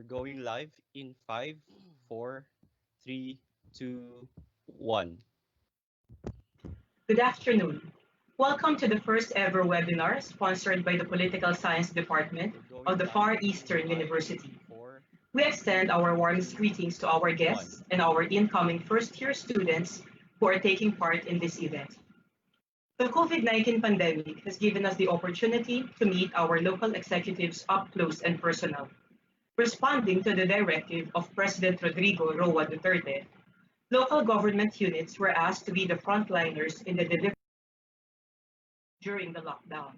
We're going live in 5, 4, 3, 2, 1. Good afternoon. Welcome to the first ever webinar sponsored by the Political Science Department We're going of the live Far in Eastern 5, University. 4, We extend our warmest greetings to our 1. guests and our incoming first-year students who are taking part in this event. The COVID-19 pandemic has given us the opportunity to meet our local executives up close and personal. Responding to the directive of President Rodrigo Roa Duterte, local government units were asked to be the frontliners in the delivery during the lockdown.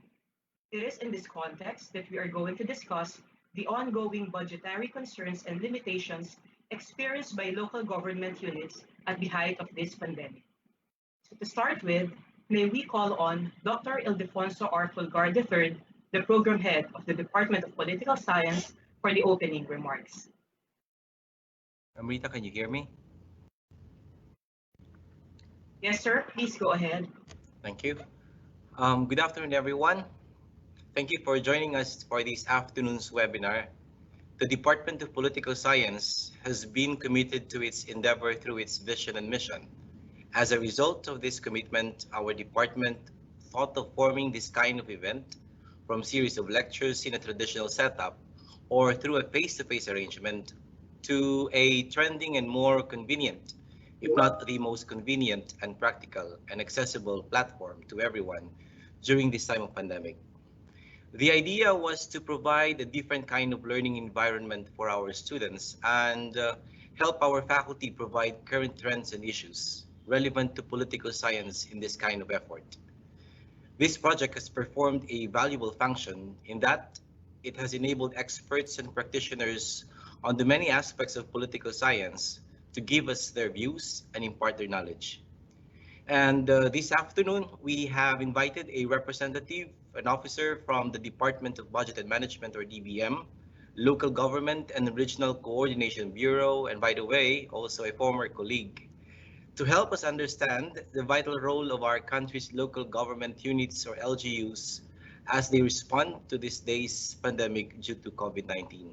It is in this context that we are going to discuss the ongoing budgetary concerns and limitations experienced by local government units at the height of this pandemic. So to start with, may we call on Dr. Ildefonso R. Fulgar III, the Program Head of the Department of Political Science, for the opening remarks. Amrita, can you hear me? Yes, sir. Please go ahead. Thank you. Good afternoon, everyone. Thank you for joining us for this afternoon's webinar. The Department of Political Science has been committed to its endeavor through its vision and mission. As a result of this commitment, our department thought of forming this kind of event from series of lectures in a traditional setup or through a face-to-face arrangement to a trending and more convenient, if not the most convenient and practical and accessible platform to everyone during this time of pandemic. The idea was to provide a different kind of learning environment for our students and help our faculty provide current trends and issues relevant to political science in this kind of effort. This project has performed a valuable function in that it has enabled experts and practitioners on the many aspects of political science to give us their views and impart their knowledge. And this afternoon, we have invited a representative, an officer from the Department of Budget and Management, or DBM, Local Government and Regional Coordination Bureau, and by the way, also a former colleague, to help us understand the vital role of our country's local government units, or LGUs, as they respond to this day's pandemic due to COVID-19.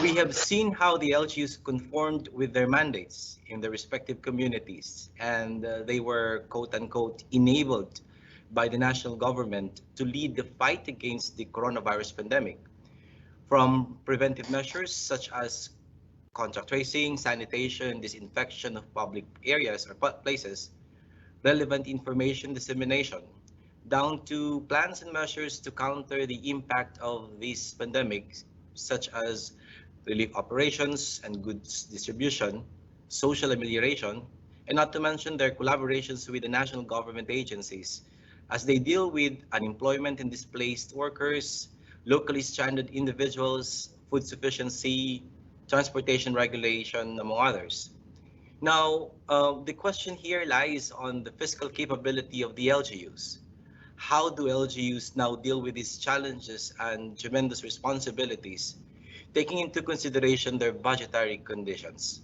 We have seen how the LGUs conformed with their mandates in their respective communities, and they were, quote unquote, enabled by the national government to lead the fight against the coronavirus pandemic, from preventive measures such as contact tracing, sanitation, disinfection of public areas or places, relevant information dissemination, down to plans and measures to counter the impact of this pandemic, such as relief operations and goods distribution, social amelioration, and not to mention their collaborations with the national government agencies as they deal with unemployment and displaced workers, locally stranded individuals, food sufficiency, transportation regulation, among others. Now, the question here lies on the fiscal capability of the LGUs. How do LGUs now deal with these challenges and tremendous responsibilities, taking into consideration their budgetary conditions?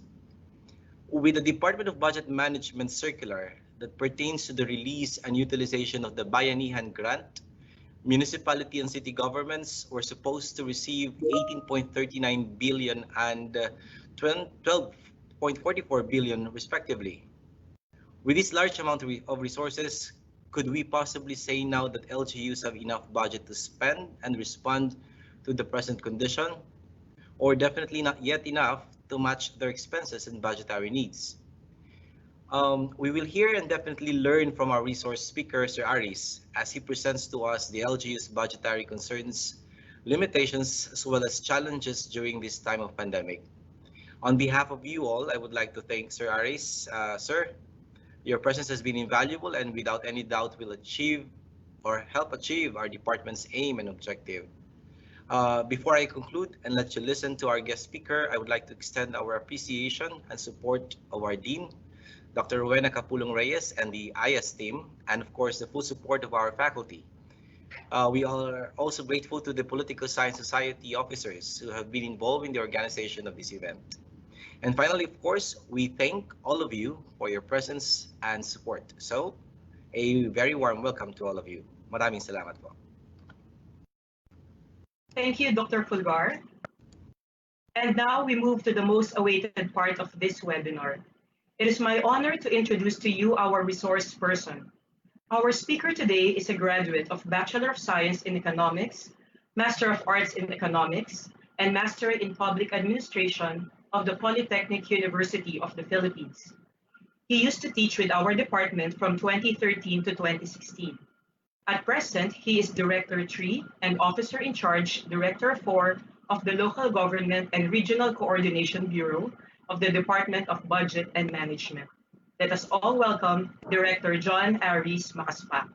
With the Department of Budget Management circular that pertains to the release and utilization of the Bayanihan grant, municipality and city governments were supposed to receive 18.39 billion and 12.44 billion respectively. With this large amount of resources, could we possibly say now that LGUs have enough budget to spend and respond to the present condition? or definitely not yet enough to match their expenses and budgetary needs. We will hear and definitely learn from our resource speaker, Sir Aris, as he presents to us the LGU's budgetary concerns, limitations, as well as challenges during this time of pandemic. On behalf of you all, I would like to thank Sir Aris. Sir, your presence has been invaluable and without any doubt will achieve or help achieve our department's aim and objective. Before I conclude and let you listen to our guest speaker, I would like to extend our appreciation and support of our Dean, Dr. Rowena Capulong Reyes, and the IS team, and of course the full support of our faculty. We are also grateful to the Political Science Society officers who have been involved in the organization of this event. And finally, of course, we thank all of you for your presence and support. So, a very warm welcome to all of you. Maraming salamat po. Thank you, Dr. Fulgar. And now we move to the most awaited part of this webinar. It is my honor to introduce to you our resource person. Our speaker today is a graduate of Bachelor of Science in Economics, Master of Arts in Economics, and Master in Public Administration of the Polytechnic University of the Philippines. He used to teach with our department from 2013 to 2016. At present, he is Director 3 and Officer in Charge, Director 4 of the Local Government and Regional Coordination Bureau of the Department of Budget and Management. Let us all welcome Director John Aris Macaspa.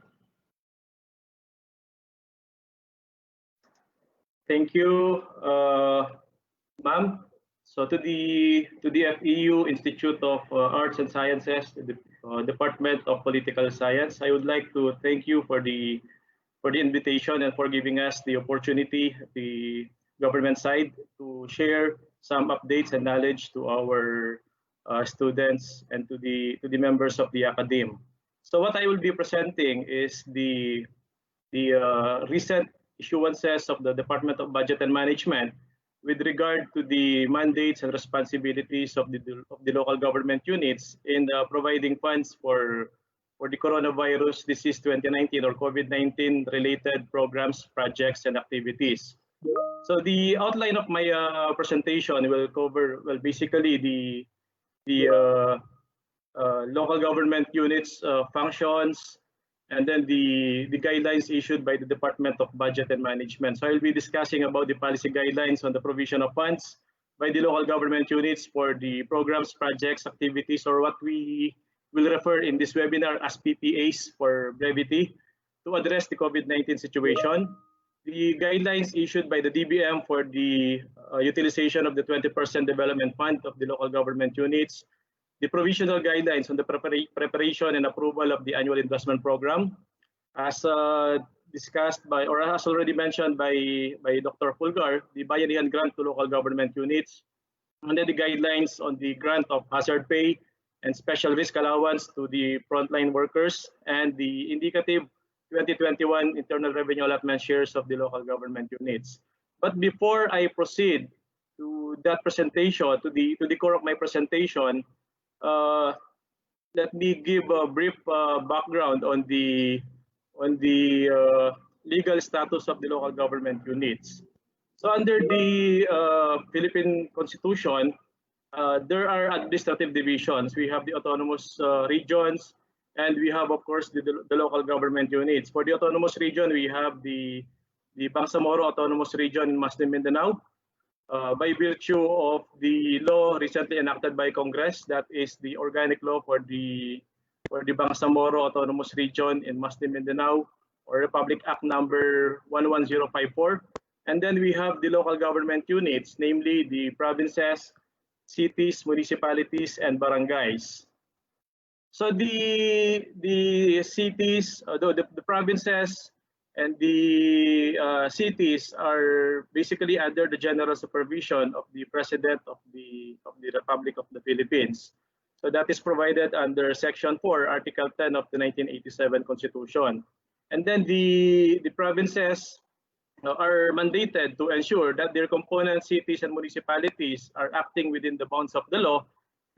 Thank you, ma'am. So to the FEU Institute of Arts and Sciences, the Department of Political Science, I would like to thank you for the invitation and for giving us the opportunity, the government side, to share some updates and knowledge to our students and to the members of the academe. So what I will be presenting is the recent issuances of the Department of Budget and Management with regard to the mandates and responsibilities of the local government units in providing funds for the coronavirus disease 2019 or COVID-19 related programs, projects, and activities. So the outline of my presentation will cover, well, basically the local government units functions, and then the guidelines issued by the Department of Budget and Management. So I'll be discussing about the policy guidelines on the provision of funds by the local government units for the programs, projects, activities, or what we will refer in this webinar as PPAs for brevity, to address the COVID-19 situation. The guidelines issued by the DBM for the utilization of the 20% development fund of the local government units, the provisional guidelines on the preparation and approval of the annual investment program, as discussed by, or as already mentioned by Dr. Fulgar, the Bayanihan grant to local government units, and then the guidelines on the grant of hazard pay and special risk allowance to the frontline workers, and the indicative 2021 internal revenue allotment shares of the local government units. But before I proceed to that presentation, to the core of my presentation, let me give a brief background on the legal status of the local government units. So under the Philippine Constitution, there are administrative divisions. We have the autonomous regions, and we have, of course, the local government units. For the autonomous region, we have the Bangsamoro Autonomous Region in Muslim Mindanao. By virtue of the law recently enacted by Congress, that is the organic law for the Bangsamoro Autonomous Region in Muslim Mindanao, or Republic Act number 11054. And then we have the local government units, namely the provinces, cities, municipalities, and barangays. So the cities, the provinces, and the cities are basically under the general supervision of the President of the Republic of the Philippines. So that is provided under Section 4, Article 10 of the 1987 Constitution. And then the provinces are mandated to ensure that their component cities and municipalities are acting within the bounds of the law.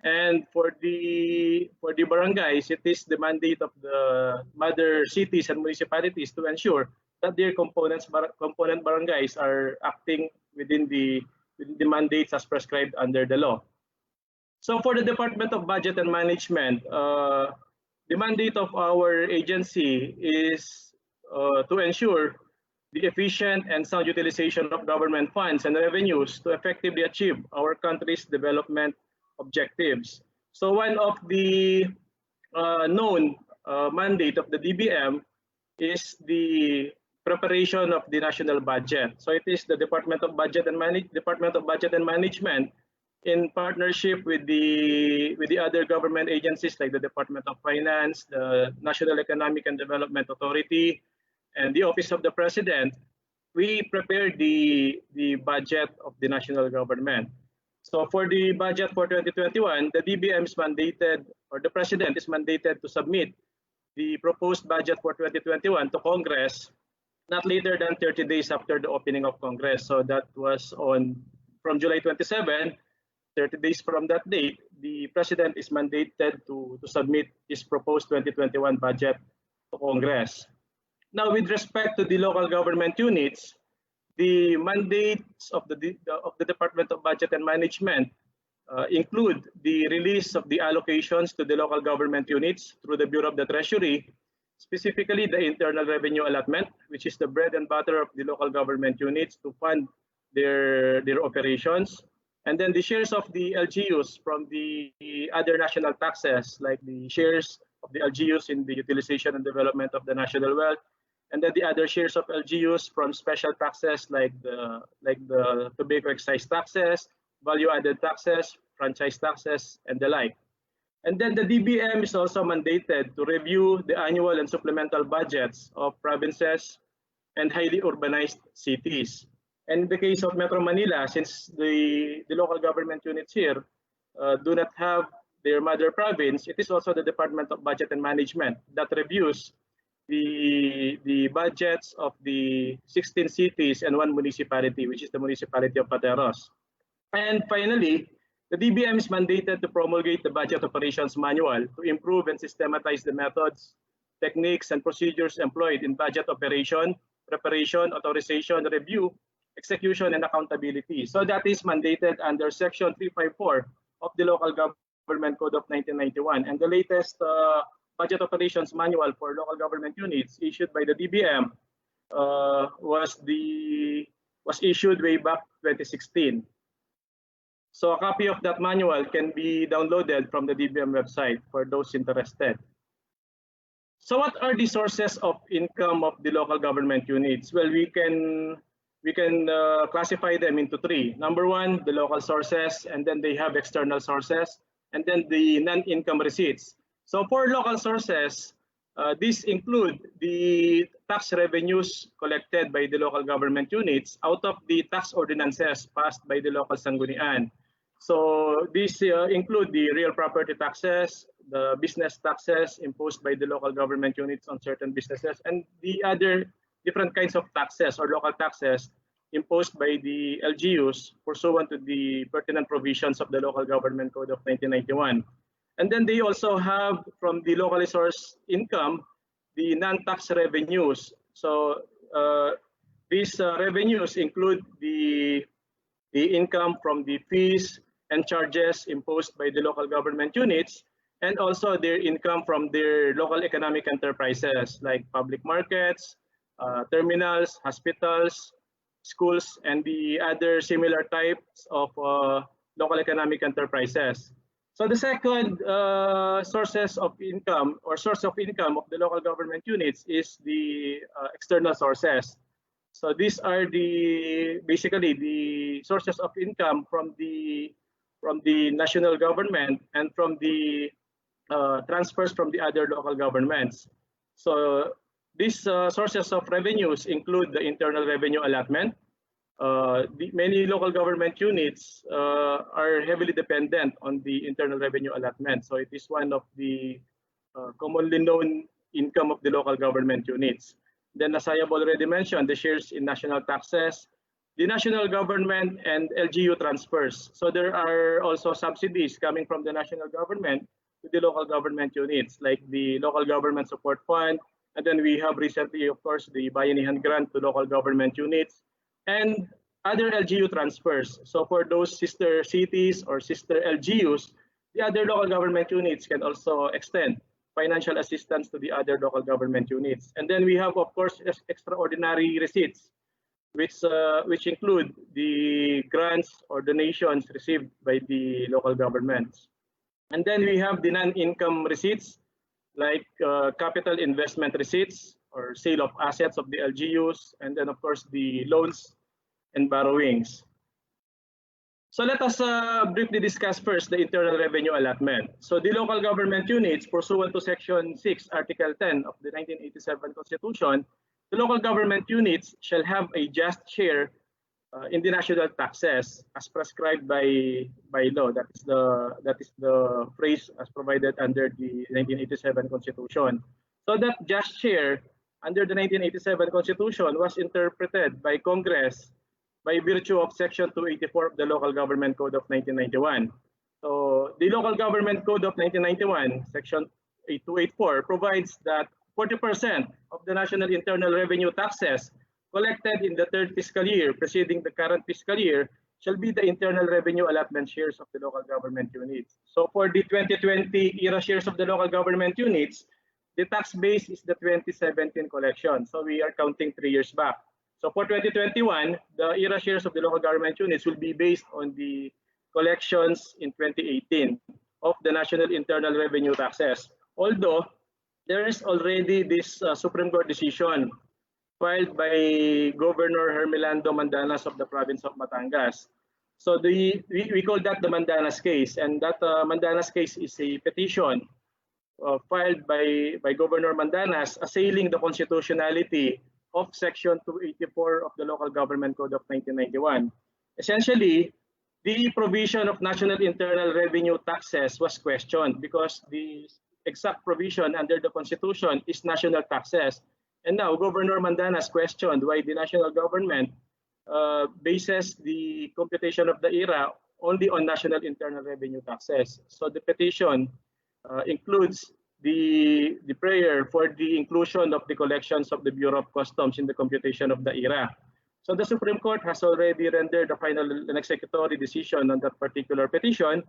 And for the barangays, it is the mandate of the mother cities and municipalities to ensure that their component barangays are acting within the within the mandates as prescribed under the law. So for the Department of Budget and Management, the mandate of our agency is to ensure the efficient and sound utilization of government funds and revenues to effectively achieve our country's development objectives. So one of the known mandate of the DBM is the preparation of the national budget. So it is the Department of Budget and Management in partnership with the other government agencies like the Department of Finance, the National Economic and Development Authority, and the Office of the President. We prepared the budget of the national government. So for the budget for 2021, the DBM is mandated, or the President is mandated to submit the proposed budget for 2021 to Congress not later than 30 days after the opening of Congress. So that was from July 27, 30 days from that date, the President is mandated to submit his proposed 2021 budget to Congress. Now, with respect to the local government units, the mandates of the Department of Budget and Management include the release of the allocations to the local government units through the Bureau of the Treasury, specifically the internal revenue allotment, which is the bread and butter of the local government units to fund their operations. And then the shares of the LGUs from the other national taxes, like the shares of the LGUs in the utilization and development of the national wealth, and then the other shares of LGUs from special taxes like the tobacco excise taxes, value-added taxes, franchise taxes, and the like. And then the DBM is also mandated to review the annual and supplemental budgets of provinces and highly urbanized cities. And in the case of Metro Manila, since the local government units here do not have their mother province, it is also the Department of Budget and Management that reviews the budgets of the 16 cities and one municipality, which is the municipality of Pateros. And finally, the DBM is mandated to promulgate the Budget Operations Manual to improve and systematize the methods, techniques, and procedures employed in budget operation, preparation, authorization, review, execution, and accountability. So that is mandated under Section 354 of the Local Government Code of 1991. And the latest Budget Operations Manual for local government units issued by the DBM was issued way back 2016. So a copy of that manual can be downloaded from the DBM website for those interested. So what are the sources of income of the local government units? Well, we can classify them into three. Number one, the local sources, and then they have external sources, and then the non-income receipts. So for local sources, these include the tax revenues collected by the local government units out of the tax ordinances passed by the local sanggunian. So these include the real property taxes, the business taxes imposed by the local government units on certain businesses, and the other different kinds of taxes or local taxes imposed by the LGUs pursuant to the pertinent provisions of the Local Government Code of 1991. And then they also have, from the locally sourced income, the non-tax revenues. So these revenues include the income from the fees and charges imposed by the local government units, and also their income from their local economic enterprises like public markets, terminals, hospitals, schools, and the other similar types of local economic enterprises. So the second sources of income or source of income of the local government units is the external sources. So these are basically the sources of income from the national government and from the transfers from the other local governments. So these sources of revenues include the internal revenue allotment. Many local government units are heavily dependent on the internal revenue allotment. So it is one of the commonly known income of the local government units. Then, as I have already mentioned, the shares in national taxes, the national government, and LGU transfers. So there are also subsidies coming from the national government to the local government units, like the Local Government Support Fund. And then we have recently, of course, the Bayanihan grant to local government units. And other LGU transfers. So for those sister cities or sister LGUs, the other local government units can also extend financial assistance to the other local government units. And then we have, of course, extraordinary receipts, which include the grants or donations received by the local governments. And then we have the non-income receipts, like capital investment receipts or sale of assets of the LGUs, and then of course the loans and borrowings. So let us briefly discuss first the internal revenue allotment. So the local government units, pursuant to Section 6, Article 10 of the 1987 Constitution, the local government units shall have a just share in the national taxes as prescribed by law. That is the phrase as provided under the 1987 Constitution. So that just share under the 1987 Constitution was interpreted by Congress by virtue of Section 284 of the Local Government Code of 1991. So the Local Government Code of 1991, Section 8284, provides that 40% of the national internal revenue taxes collected in the third fiscal year preceding the current fiscal year shall be the internal revenue allotment shares of the local government units. So for the 2020 era shares of the local government units, the tax base is the 2017 collection. So we are counting 3 years back. So for 2021, the era shares of the local government units will be based on the collections in 2018 of the national internal revenue taxes. Although there is already this Supreme Court decision filed by Governor Hermelando Mandanas of the province of Batangas. So we call that the Mandanas case, and that Mandanas case is a petition filed by Governor Mandanas assailing the constitutionality of Section 284 of the Local Government Code of 1991. Essentially, the provision of national internal revenue taxes was questioned because the exact provision under the Constitution is national taxes. And now Governor Mandanas questioned why the national government bases the computation of the ERA only on national internal revenue taxes. So the petition includes the prayer for the inclusion of the collections of the Bureau of Customs in the computation of the ERA. So the Supreme Court has already rendered a final and executory decision on that particular petition,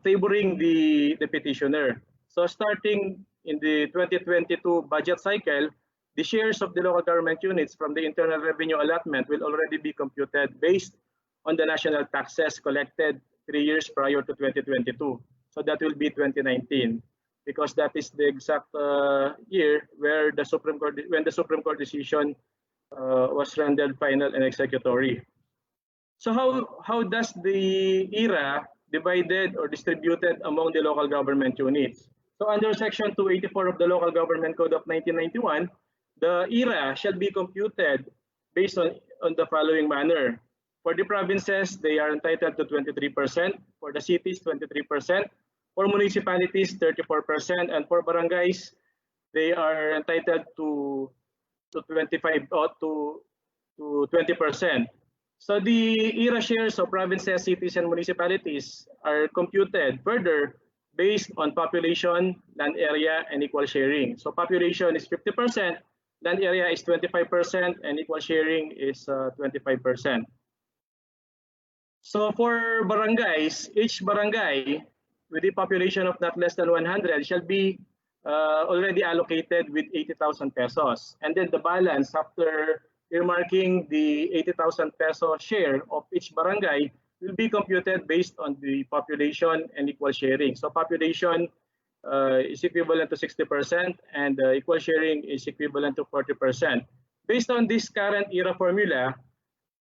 favoring the petitioner. So starting in the 2022 budget cycle, the shares of the local government units from the internal revenue allotment will already be computed based on the national taxes collected 3 years prior to 2022. So that will be 2019, because that is the exact year where the Supreme Court, when the Supreme Court decision was rendered final and executory. So how does the ERA divided or distributed among the local government units? So under Section 284 of the Local Government Code of 1991, the ERA shall be computed based on the following manner. For the provinces, they are entitled to 23%. For the cities, 23%. For municipalities, 34%, and for barangays, they are entitled to 25 or to 20%. So the ERA shares of provinces, cities, and municipalities are computed further based on population, land area, and equal sharing. So population is 50%, land area is 25%, and equal sharing is 25%. So for barangays, each barangay with a population of not less than 100 shall be already allocated with 80,000 pesos. And then the balance after earmarking the 80,000 peso share of each barangay will be computed based on the population and equal sharing. So population is equivalent to 60% and equal sharing is equivalent to 40%. Based on this current ERA formula,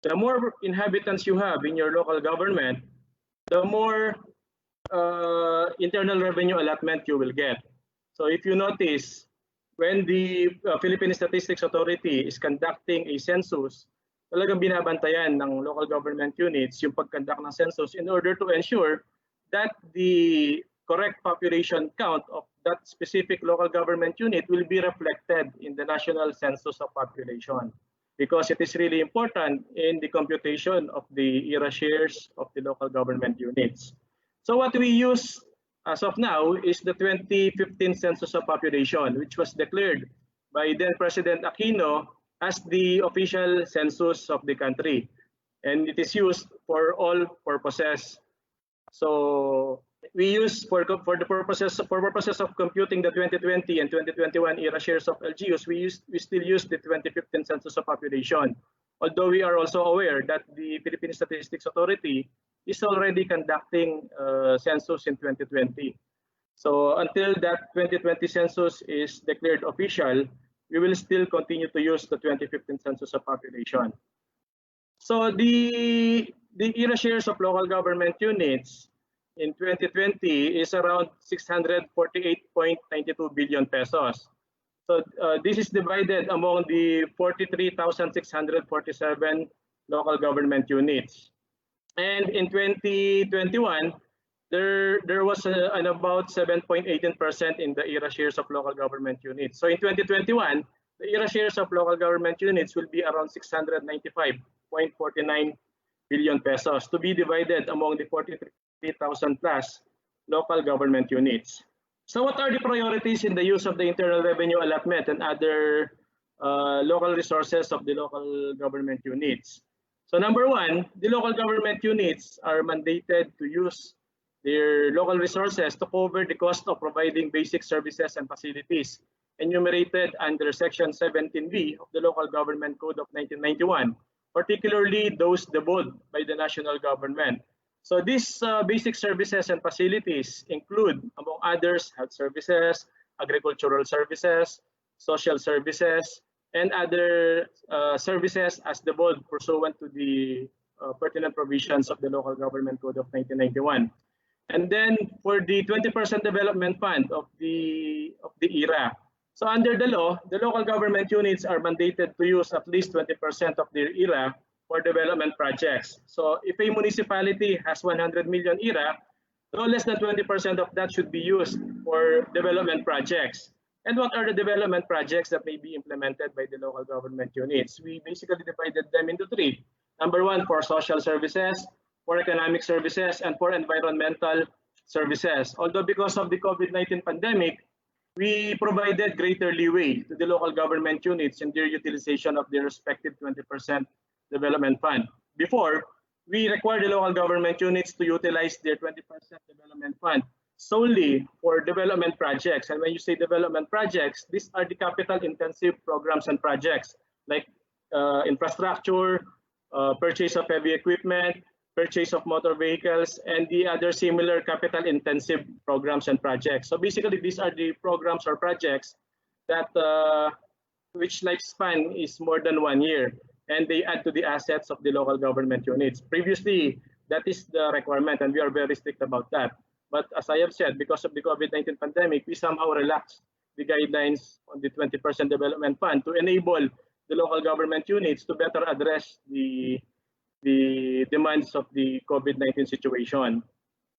the more inhabitants you have in your local government, the more internal revenue allotment you will get. So if you notice, when the Philippine Statistics Authority is conducting a census, talagang binabantayan ng local government units yung pag-conduct ng census in order to ensure that the correct population count of that specific local government unit will be reflected in the national census of population, because it is really important in the computation of the ERA shares of the local government units. So what we use as of now is the 2015 census of population, which was declared by then President Aquino as the official census of the country, and it is used for all purposes. So we use for the purposes of computing the 2020 and 2021 era shares of LGUs, we still use the 2015 census of population. Although we are also aware that the Philippine Statistics Authority is already conducting census in 2020. So until that 2020 census is declared official, we will still continue to use the 2015 census of population. So the era shares of local government units in 2020 is around 648.92 billion pesos. So this is divided among the 43,647 local government units. And in 2021, there was an about 7.18% in the era shares of local government units. So in 2021, the era shares of local government units will be around 695.49 billion pesos to be divided among the 43,000 plus local government units. So what are the priorities in the use of the internal revenue allotment and other local resources of the local government units? So number one, the local government units are mandated to use their local resources to cover the cost of providing basic services and facilities enumerated under Section 17B of the Local Government Code of 1991, particularly those devolved by the national government. So these basic services and facilities include, among others, health services, agricultural services, social services, and other services as devolved pursuant to the pertinent provisions of the Local Government Code of 1991. And then for the 20% development fund of the ERA. So under the law, the local government units are mandated to use at least 20% of their ERA for development projects. So if a municipality has 100 million ERA, no less than 20% of that should be used for development projects. And what are the development projects that may be implemented by the local government units? We basically divided them into three. Number one, for social services, for economic services, and for environmental services. Although because of the COVID-19 pandemic, we provided greater leeway to the local government units in their utilization of their respective 20% development fund. Before, we required the local government units to utilize their 20% development fund solely for development projects. And when you say development projects, these are the capital-intensive programs and projects like infrastructure, purchase of heavy equipment, purchase of motor vehicles, and the other similar capital-intensive programs and projects. So basically, these are the programs or projects that which lifespan is more than 1 year, and they add to the assets of the local government units. Previously, that is the requirement, and we are very strict about that. But as I have said, because of the COVID-19 pandemic, we somehow relaxed the guidelines on the 20% development fund to enable the local government units to better address the demands of the COVID-19 situation.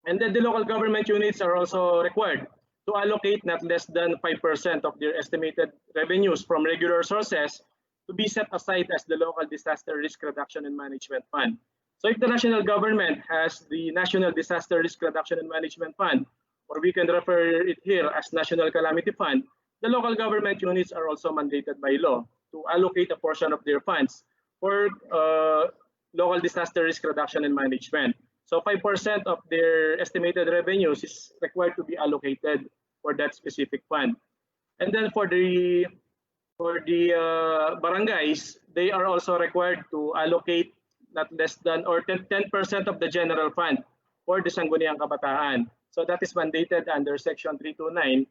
And then the local government units are also required to allocate not less than 5% of their estimated revenues from regular sources to be set aside as the local disaster risk reduction and management fund. So if the national government has the National Disaster Risk Reduction and Management Fund, or we can refer it here as National Calamity Fund, the local government units are also mandated by law to allocate a portion of their funds for local disaster risk reduction and management. So 5% of their estimated revenues is required to be allocated for that specific fund. And then for the barangays, they are also required to allocate not less than or 10% of the general fund for the Sangguniang Kabataan. So that is mandated under Section 329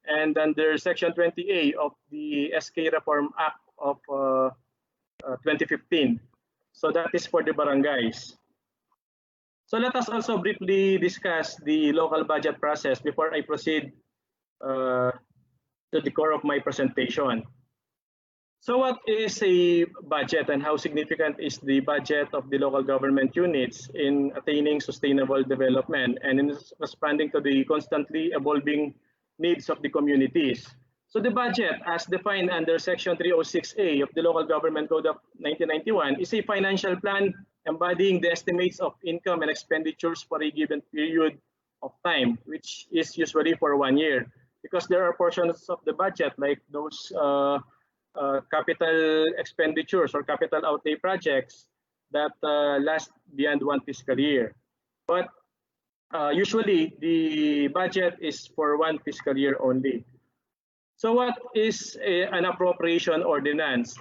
and under Section 20A of the SK Reform Act of 2015. So that is for the barangays. So let us also briefly discuss the local budget process before I proceed to the core of my presentation. So what is a budget and how significant is the budget of the local government units in attaining sustainable development and in responding to the constantly evolving needs of the communities? So the budget, as defined under Section 306A of the Local Government Code of 1991, is a financial plan embodying the estimates of income and expenditures for a given period of time, which is usually for 1 year. Because there are portions of the budget like those capital expenditures or capital outlay projects that last beyond one fiscal year. But usually the budget is for one fiscal year only. So what is an appropriation ordinance?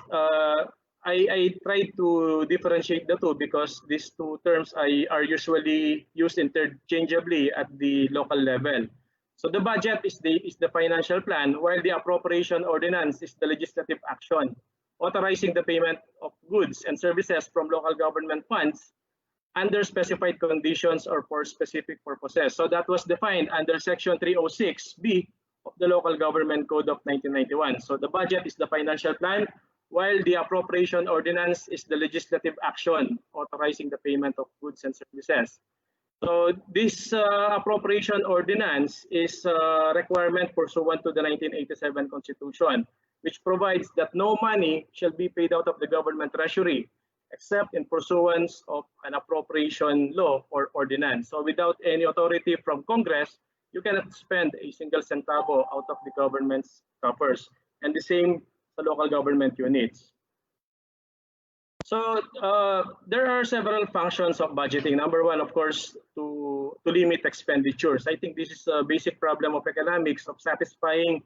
I tried to differentiate the two because these two terms are usually used interchangeably at the local level. So the budget is the financial plan, while the appropriation ordinance is the legislative action authorizing the payment of goods and services from local government funds under specified conditions or for specific purposes. So that was defined under Section 306B of the Local Government Code of 1991. So the budget is the financial plan, while the appropriation ordinance is the legislative action authorizing the payment of goods and services. So this appropriation ordinance is a requirement pursuant to the 1987 Constitution, which provides that no money shall be paid out of the government treasury except in pursuance of an appropriation law or ordinance. So without any authority from Congress, you cannot spend a single centavo out of the government's coffers. And the same sa local government units. So there are several functions of budgeting. Number one, of course, to limit expenditures. I think this is a basic problem of economics, of satisfying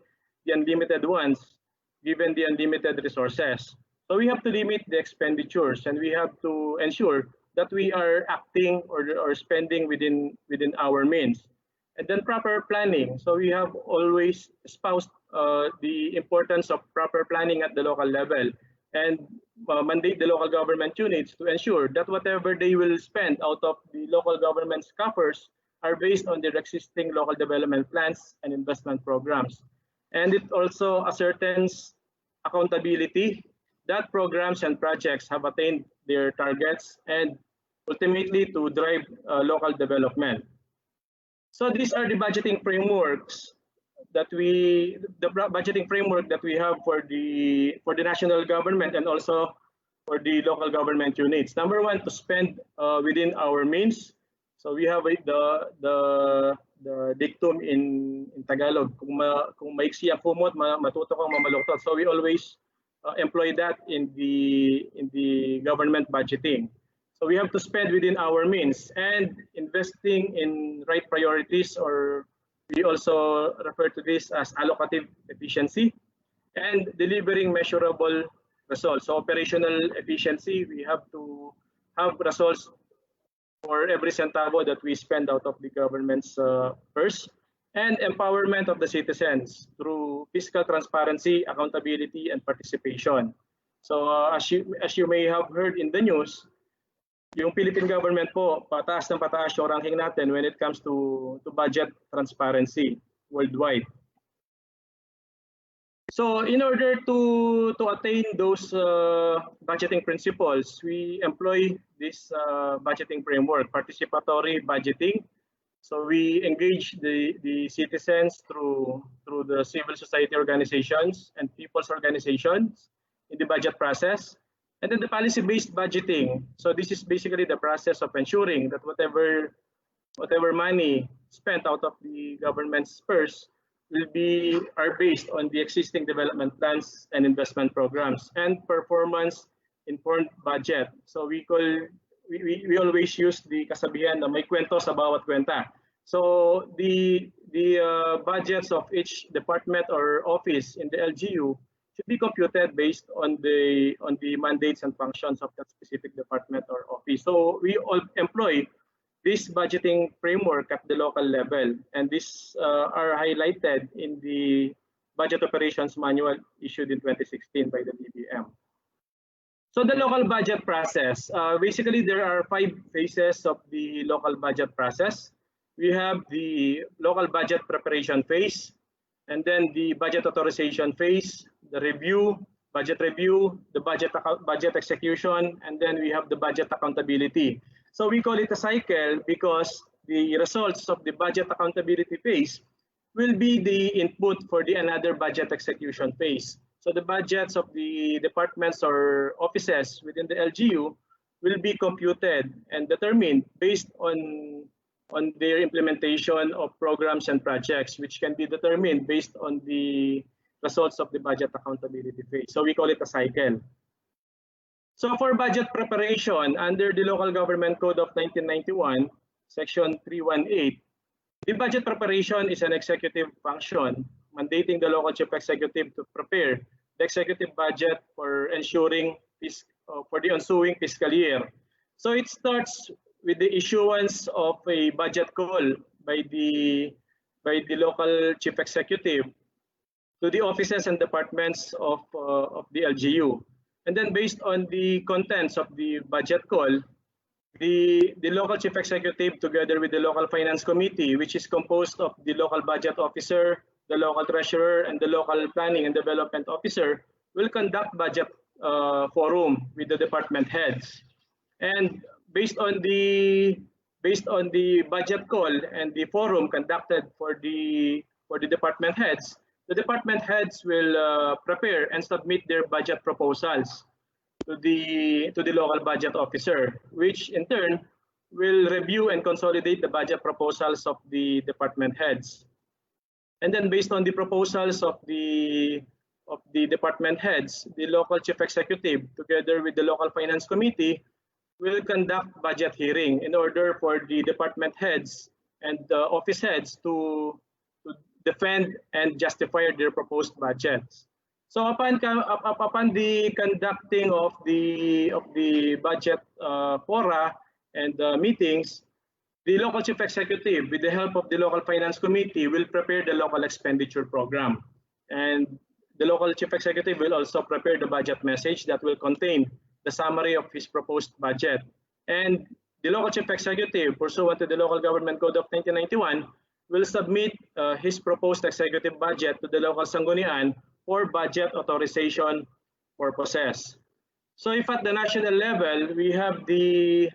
the unlimited wants given the unlimited resources. So we have to limit the expenditures, and we have to ensure that we are acting or spending within our means. And then proper planning. So we have always espoused the importance of proper planning at the local level, and mandate the local government units to ensure that whatever they will spend out of the local government's coffers are based on their existing local development plans and investment programs. And it also ascertains accountability that programs and projects have attained their targets and ultimately to drive local development. So these are the budgeting frameworks that the budgeting framework that we have for the national government and also for the local government units. Number one, to spend within our means. So we have the dictum in Tagalog, kung maiksi ang kumot, matuto kang mamaluktot. So we always employ that in the government budgeting. So we have to spend within our means, and investing in right priorities, or we also refer to this as allocative efficiency, and delivering measurable results. So operational efficiency, we have to have results for every centavo that we spend out of the government's purse, and empowerment of the citizens through fiscal transparency, accountability, and participation. So as you may have heard in the news, yung Philippine government po, pataas ng pataas yung ranking natin when it comes to budget transparency worldwide. So in order to attain those budgeting principles, we employ this budgeting framework, participatory budgeting. So we engage the citizens through the civil society organizations and people's organizations in the budget process. And then the policy-based budgeting. So this is basically the process of ensuring that whatever money spent out of the government's purse are based on the existing development plans and investment programs and performance-informed budget. So we always use the kasabihan na may kwento sa bawat kwenta. So the budgets of each department or office in the LGU should be computed based on the mandates and functions of that specific department or office. So we all employ this budgeting framework at the local level, and these are highlighted in the Budget Operations Manual issued in 2016 by the DBM. So the local budget process, basically there are 5 phases of the local budget process. We have the local budget preparation phase, and then the budget authorization phase, the budget review, the budget execution, and then we have the budget accountability. So we call it a cycle because the results of the budget accountability phase will be the input for another budget execution phase. So the budgets of the departments or offices within the LGU will be computed and determined based on their implementation of programs and projects, which can be determined based on the results of the budget accountability phase. So we call it a cycle. So for budget preparation, under the Local Government Code of 1991, Section 318, the budget preparation is an executive function mandating the local chief executive to prepare the executive budget for ensuring for the ensuing fiscal year. So it starts with the issuance of a budget call by the local chief executive to the offices and departments of the LGU. And then based on the contents of the budget call, the local chief executive together with the local finance committee, which is composed of the local budget officer, the local treasurer, and the local planning and development officer, will conduct budget forum with the department heads. And based on the budget call and the forum conducted for the department heads, the department heads will prepare and submit their budget proposals to the local budget officer, which in turn will review and consolidate the budget proposals of the department heads. And then based on the proposals of the department heads, the local chief executive together with the local finance committee will conduct budget hearing in order for the department heads and the office heads to defend and justify their proposed budgets. So upon the conducting of the budget fora and meetings, the local chief executive, with the help of the local finance committee, will prepare the local expenditure program. And the local chief executive will also prepare the budget message that will contain the summary of his proposed budget. And the local chief executive, pursuant to the Local Government Code of 1991, will submit his proposed executive budget to the local sanggunian for budget authorization purposes. So if at the national level, we have the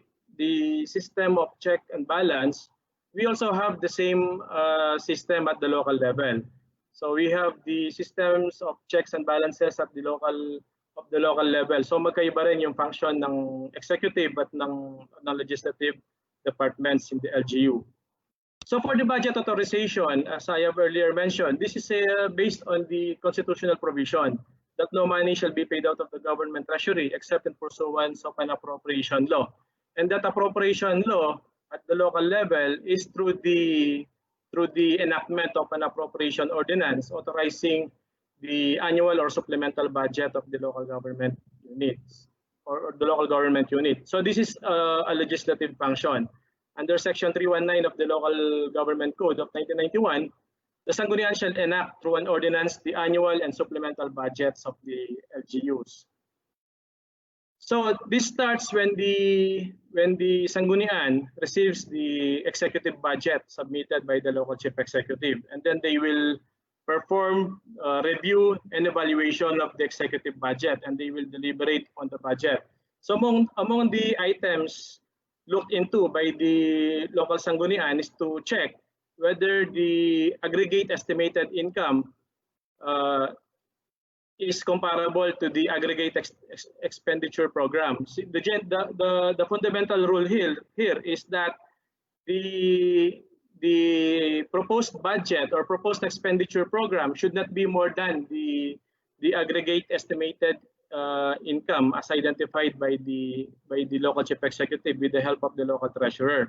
system of check and balance, we also have the same system at the local level. So we have the systems of checks and balances at the local level. So magkaiba rin yung function ng executive at ng legislative departments in the LGU. So for the budget authorization, as I have earlier mentioned, this is based on the constitutional provision that no money shall be paid out of the government treasury except in pursuance of an appropriation law. And that appropriation law at the local level is through the enactment of an appropriation ordinance authorizing the annual or supplemental budget of the local government units or the local government unit. So this is a legislative function. Under Section 319 of the Local Government Code of 1991, the sanggunian shall enact through an ordinance the annual and supplemental budgets of the LGUs. So this starts when the sanggunian receives the executive budget submitted by the local chief executive, and then they will perform review and evaluation of the executive budget, and they will deliberate on the budget. So among the items looked into by the local sanggunian is to check whether the aggregate estimated income is comparable to the aggregate expenditure program. The fundamental rule here is that the proposed budget or proposed expenditure program should not be more than the aggregate estimated income as identified by the local chief executive with the help of the local treasurer.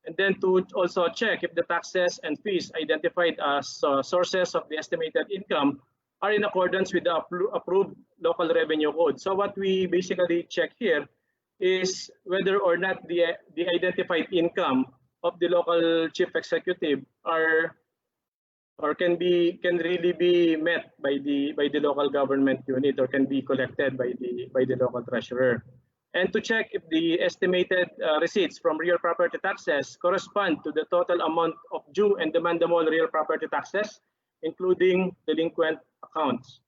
And then to also check if the taxes and fees identified as sources of the estimated income are in accordance with the approved local revenue code. So what we basically check here is whether or not the identified income of the local chief executive can really be met by the local government unit or can be collected by the local treasurer. And to check if the estimated receipts from real property taxes correspond to the total amount of due and demandable real property taxes, including delinquent accounts.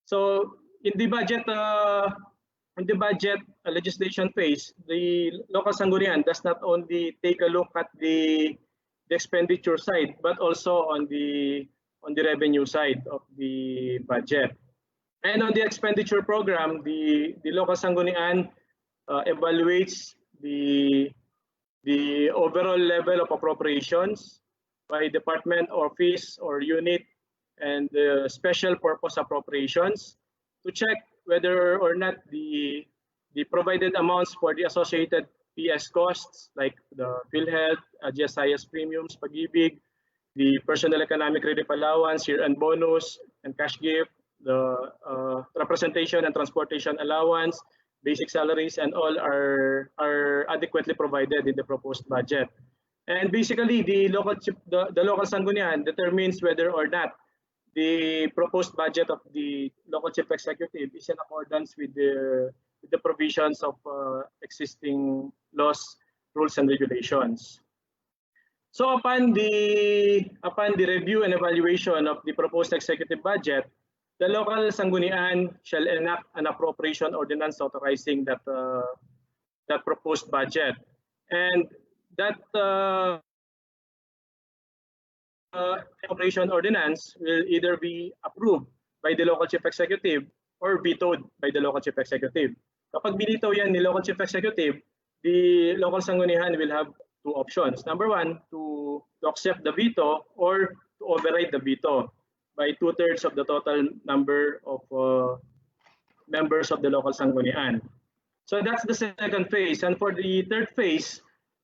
So in the budget legislation phase, the local sanggunian does not only take a look at the expenditure side, but also on the revenue side of the budget. And on the expenditure program, the local sanggunian evaluates the overall level of appropriations by department, office, or unit and the special purpose appropriations to check whether or not the provided amounts for the associated PS costs like the PhilHealth, GSIS premiums, Pag-ibig, the personal economic relief allowance, year-end bonus, and cash gift, the representation and transportation allowance, basic salaries, and all are adequately provided in the proposed budget. And basically, the local sanggunian determines whether or not the proposed budget of the local chief executive is in accordance with the provisions of existing laws, rules, and regulations. So upon the review and evaluation of the proposed executive budget, the local sanggunian shall enact an appropriation ordinance authorizing that proposed budget, and that appropriation ordinance will either be approved by the local chief executive or vetoed by the local chief executive. Kapag binito yan ni local chief executive, the local sanggunian will have two options. Number one, to accept the veto or to override the veto by 2/3 of the total number of members of the local sanggunian. So that's the second phase. And for the third phase,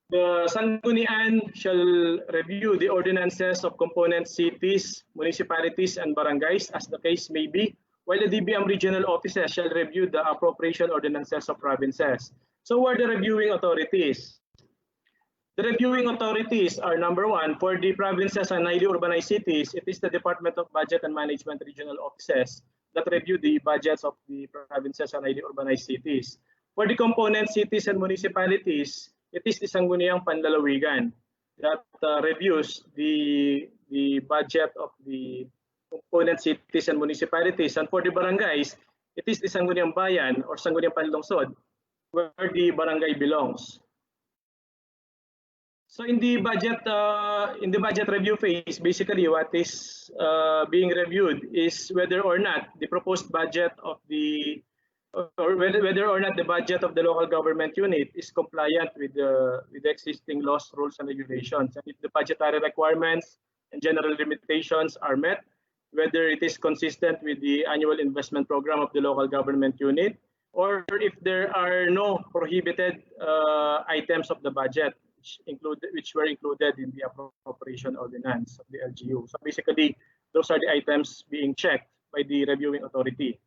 the sanggunian shall review the ordinances of component cities, municipalities, and barangays as the case may be, while the DBM regional offices shall review the appropriation ordinances of provinces. So who are the reviewing authorities? The reviewing authorities are number one, for the provinces and highly urbanized cities, it is the Department of Budget and Management regional offices that review the budgets of the provinces and highly urbanized cities. For the component cities and municipalities, it is the Sangguniang Panlalawigan that reviews the budget of the component cities and municipalities. And for the barangays, it is the Sangguniang Bayan or Sangguniang Panlungsod, where the barangay belongs. So in the budget review phase, basically what is being reviewed is whether or not the proposed budget of the or whether or not the budget of the local government unit is compliant with the existing laws, rules, and regulations, and if the budgetary requirements and general limitations are met, whether it is consistent with the annual investment program of the local government unit, or if there are no prohibited items of the budget which were included in the appropriation ordinance of the LGU. So basically, those are the items being checked by the reviewing authority.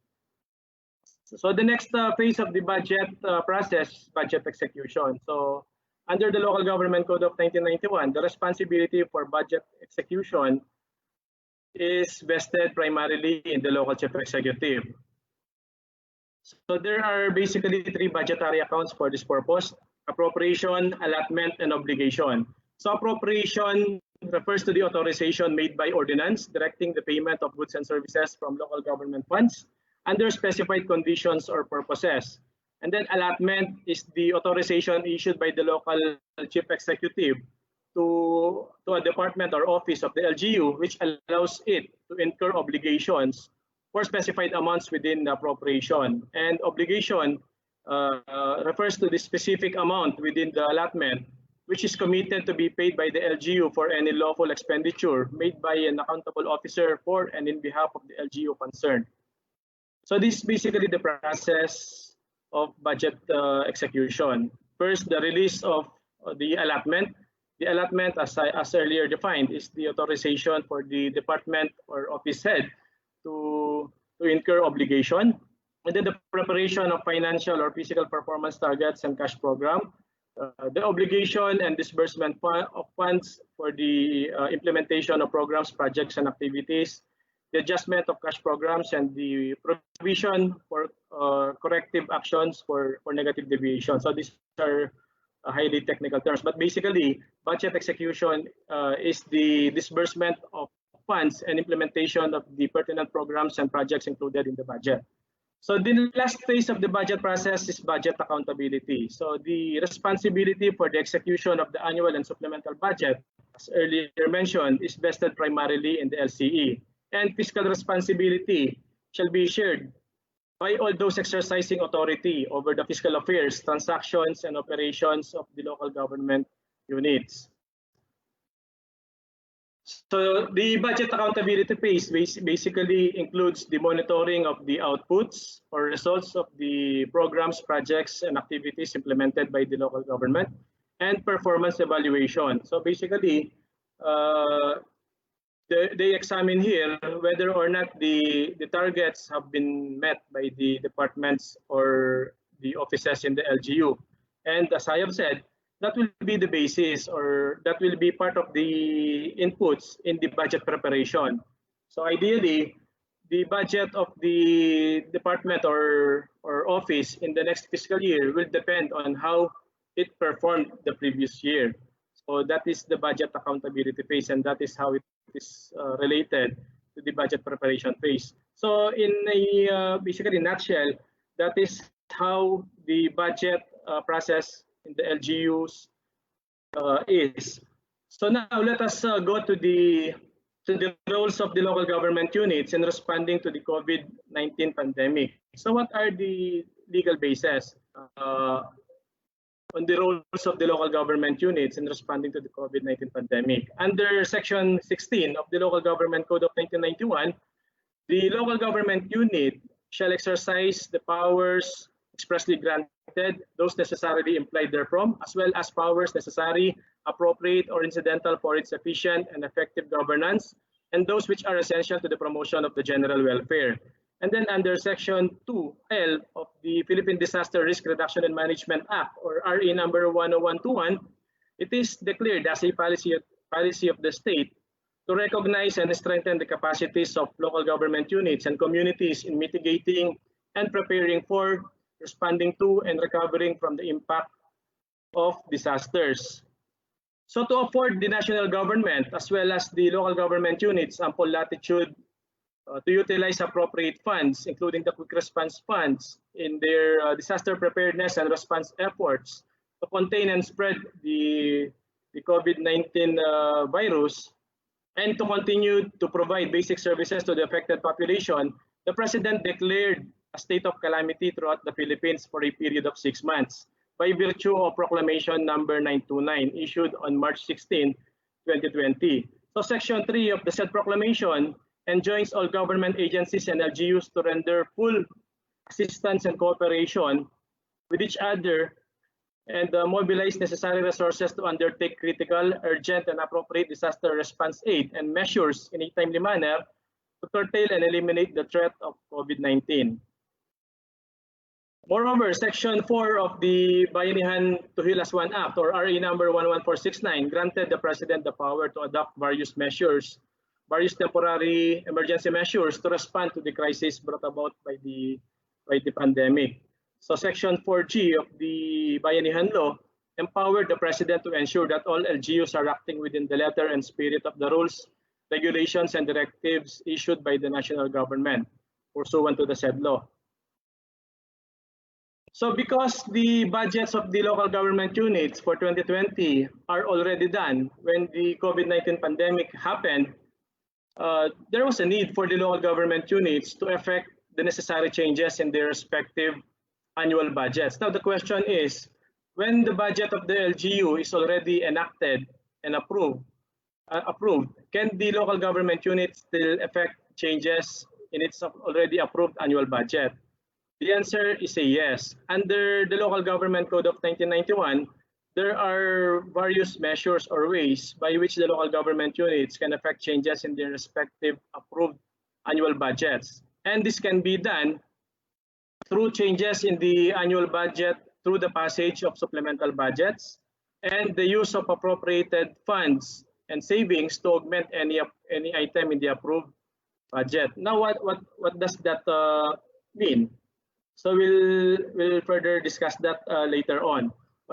So the next phase of the budget process, budget execution. So under the Local Government Code of 1991, the responsibility for budget execution is vested primarily in the local chief executive. So there are basically three budgetary accounts for this purpose: appropriation, allotment, and obligation. So appropriation refers to the authorization made by ordinance directing the payment of goods and services from local government funds under specified conditions or purposes. And then allotment is the authorization issued by the local chief executive to a department or office of the LGU, which allows it to incur obligations for specified amounts within the appropriation. And obligation refers to the specific amount within the allotment, which is committed to be paid by the LGU for any lawful expenditure made by an accountable officer for and in behalf of the LGU concerned. So this is basically the process of budget execution. First, the release of the allotment. The allotment, as earlier defined, is the authorization for the department or office head to incur obligation. And then the preparation of financial or physical performance targets and cash program. The obligation and disbursement of funds for the implementation of programs, projects, and activities. The adjustment of cash programs and the provision for corrective actions for negative deviation. So these are highly technical terms, but basically budget execution is the disbursement of funds and implementation of the pertinent programs and projects included in the budget. So the last phase of the budget process is budget accountability. So the responsibility for the execution of the annual and supplemental budget, as earlier mentioned, is vested primarily in the LCE. And fiscal responsibility shall be shared by all those exercising authority over the fiscal affairs, transactions, and operations of the local government units. So the budget accountability phase basically includes the monitoring of the outputs or results of the programs, projects, and activities implemented by the local government, and performance evaluation. So basically, uh, they examine here whether or not the targets have been met by the departments or the offices in the LGU. And as I have said, that will be the basis or that will be part of the inputs in the budget preparation. So ideally, the budget of the department or office in the next fiscal year will depend on how it performed the previous year. So that is the budget accountability phase, and that is how it is related to the budget preparation phase. So in a basically nutshell, that is how the budget process in the LGUs is. So now let us go to the roles of the local government units in responding to the COVID-19 pandemic. So what are the legal bases on the roles of the local government units in responding to the COVID-19 pandemic? Under Section 16 of the Local Government Code of 1991, the local government unit shall exercise the powers expressly granted, those necessarily implied therefrom, as well as powers necessary, appropriate, or incidental for its efficient and effective governance, and those which are essential to the promotion of the general welfare. And then under Section 2L of the Philippine Disaster Risk Reduction and Management Act, or RE number 10121, it is declared as a policy of the state to recognize and strengthen the capacities of local government units and communities in mitigating and preparing for, responding to, and recovering from the impact of disasters. So to afford the national government as well as the local government units ample latitude to utilize appropriate funds, including the quick response funds, in their disaster preparedness and response efforts to contain and spread the COVID-19 virus, and to continue to provide basic services to the affected population, the President declared a state of calamity throughout the Philippines for a period of 6 months by virtue of Proclamation number 929 issued on March 16, 2020. So Section 3 of the said proclamation enjoins all government agencies and LGUs to render full assistance and cooperation with each other and mobilize necessary resources to undertake critical, urgent, and appropriate disaster response aid and measures in a timely manner to curtail and eliminate the threat of COVID-19. Moreover, Section 4 of the Bayanihan to Heal as One Act, or RE number 11469, granted the President the power to adopt various temporary emergency measures to respond to the crisis brought about by the pandemic. So Section 4G of the Bayanihan law empowered the President to ensure that all LGUs are acting within the letter and spirit of the rules, regulations, and directives issued by the national government pursuant to the said law. So because the budgets of the local government units for 2020 are already done when the COVID-19 pandemic happened, there was a need for the local government units to effect the necessary changes in their respective annual budgets. Now the question is, when the budget of the LGU is already enacted and approved, can the local government unit still effect changes in its already approved annual budget? The answer is a yes. Under the Local Government Code of 1991, there are various measures or ways by which the local government units can effect changes in their respective approved annual budgets. And this can be done through changes in the annual budget through the passage of supplemental budgets and the use of appropriated funds and savings to augment any item in the approved budget. Now, what does that mean? So we'll further discuss that later on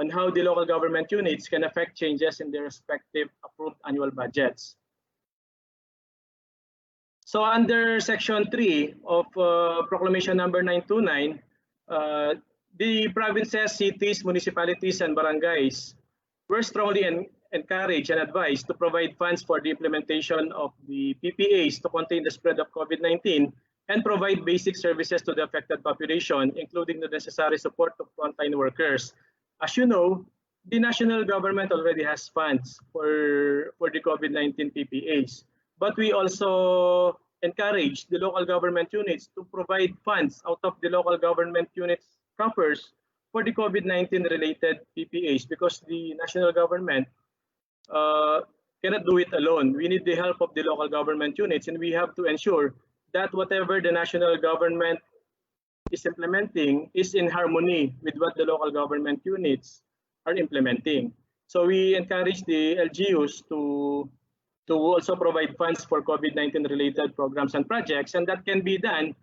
how the local government units can affect changes in their respective approved annual budgets. So under Section 3 of Proclamation number 929, the provinces, cities, municipalities, and barangays were strongly encouraged and advised to provide funds for the implementation of the PPAs to contain the spread of COVID-19 and provide basic services to the affected population, including the necessary support of frontline workers. As you know, the national government already has funds for the COVID-19 PPAs, but we also encourage the local government units to provide funds out of the local government units coffers for the COVID-19 related PPAs because the national government uh, cannot do it alone. We need the help of the local government units, and we have to ensure that whatever the national government is implementing is in harmony with what the local government units are implementing. So we encourage the LGUs to also provide funds for COVID-19 related programs and projects, and that can be done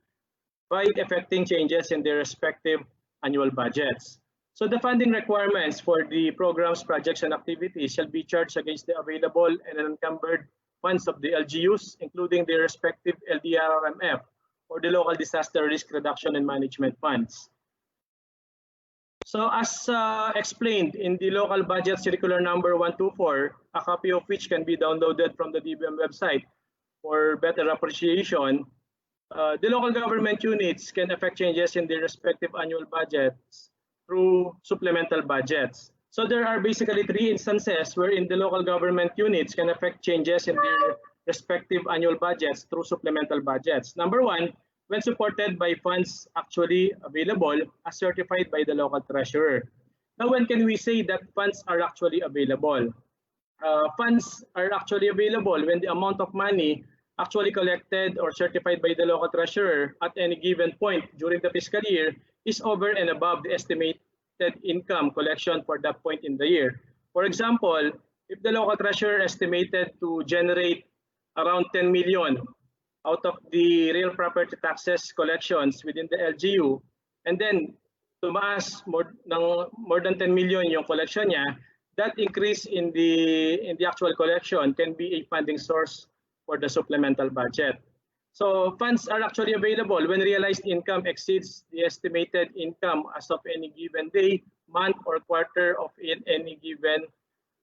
by effecting changes in their respective annual budgets. So the funding requirements for the programs, projects, and activities shall be charged against the available and unencumbered funds of the LGUs, including their respective LDRRMF or the local disaster risk reduction and management funds. So as explained in the local budget circular number 124, a copy of which can be downloaded from the DBM website for better appreciation, the local government units can effect changes in their respective annual budgets through supplemental budgets. So there are basically three instances wherein the local government units can effect changes in their respective annual budgets through supplemental budgets. Number one, when supported by funds actually available as certified by the local treasurer. Now, when can we say that funds are actually available? Funds are actually available when the amount of money actually collected or certified by the local treasurer at any given point during the fiscal year is over and above the estimated income collection for that point in the year. For example, if the local treasurer estimated to generate around 10 million out of the real property taxes collections within the LGU, and then tumaas more than 10 million yung collection niya, that increase in the actual collection can be a funding source for the supplemental budget. So funds are actually available when realized income exceeds the estimated income as of any given day, month, or quarter of any given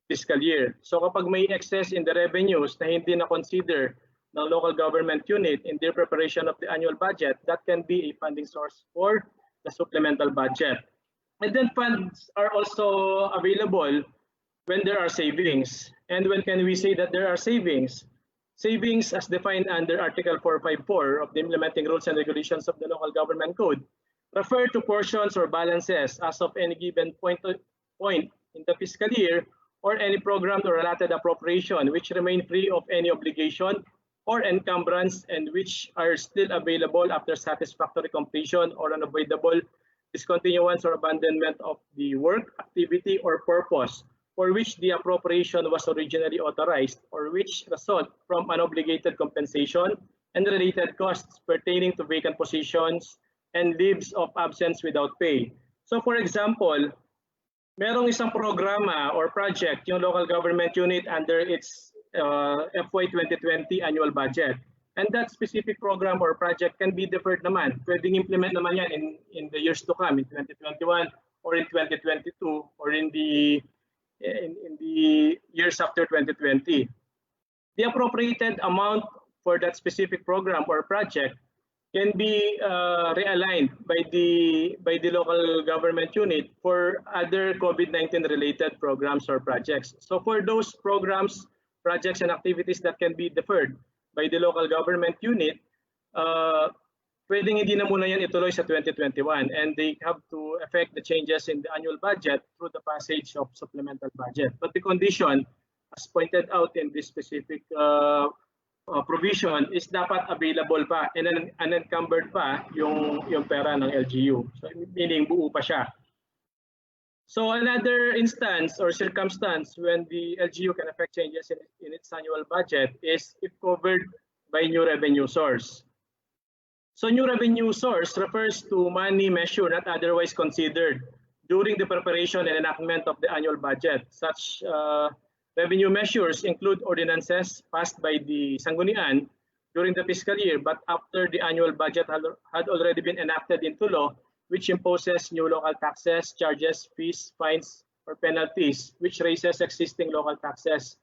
fiscal year. So kapag may excess in the revenues na hindi na consider ng local government unit in their preparation of the annual budget, that can be a funding source for the supplemental budget. And then funds are also available when there are savings. And when can we say that there are savings? Savings as defined under Article 454 of the Implementing Rules and Regulations of the Local Government Code refer to portions or balances as of any given point in the fiscal year or any programmed or allotted appropriation which remain free of any obligation or encumbrance and which are still available after satisfactory completion or unavoidable discontinuance or abandonment of the work, activity, or purpose for which the appropriation was originally authorized or which result from unobligated compensation and related costs pertaining to vacant positions and leaves of absence without pay. So for example, merong isang programa or project yung local government unit under its FY 2020 annual budget. And that specific program or project can be deferred naman. Pwedeng implement naman yan in the years to come, in 2021 or in 2022 or in the years after 2020. The appropriated amount for that specific program or project can be realigned by the local government unit for other COVID-19 related programs or projects. So for those programs, projects, and activities that can be deferred by the local government unit, pwedeng hindi na muna yan ituloy sa 2021 and they have to effect the changes in the annual budget through the passage of supplemental budget. But the condition, as pointed out in this specific provision, is dapat available pa and unencumbered pa yung pera ng LGU. So meaning buo pa siya. So another instance or circumstance when the LGU can effect changes in its annual budget is if covered by new revenue source. So new revenue source refers to money measure not otherwise considered during the preparation and enactment of the annual budget. Such revenue measures include ordinances passed by the Sanggunian during the fiscal year, but after the annual budget had already been enacted into law, which imposes new local taxes, charges, fees, fines, or penalties, which raises existing local taxes,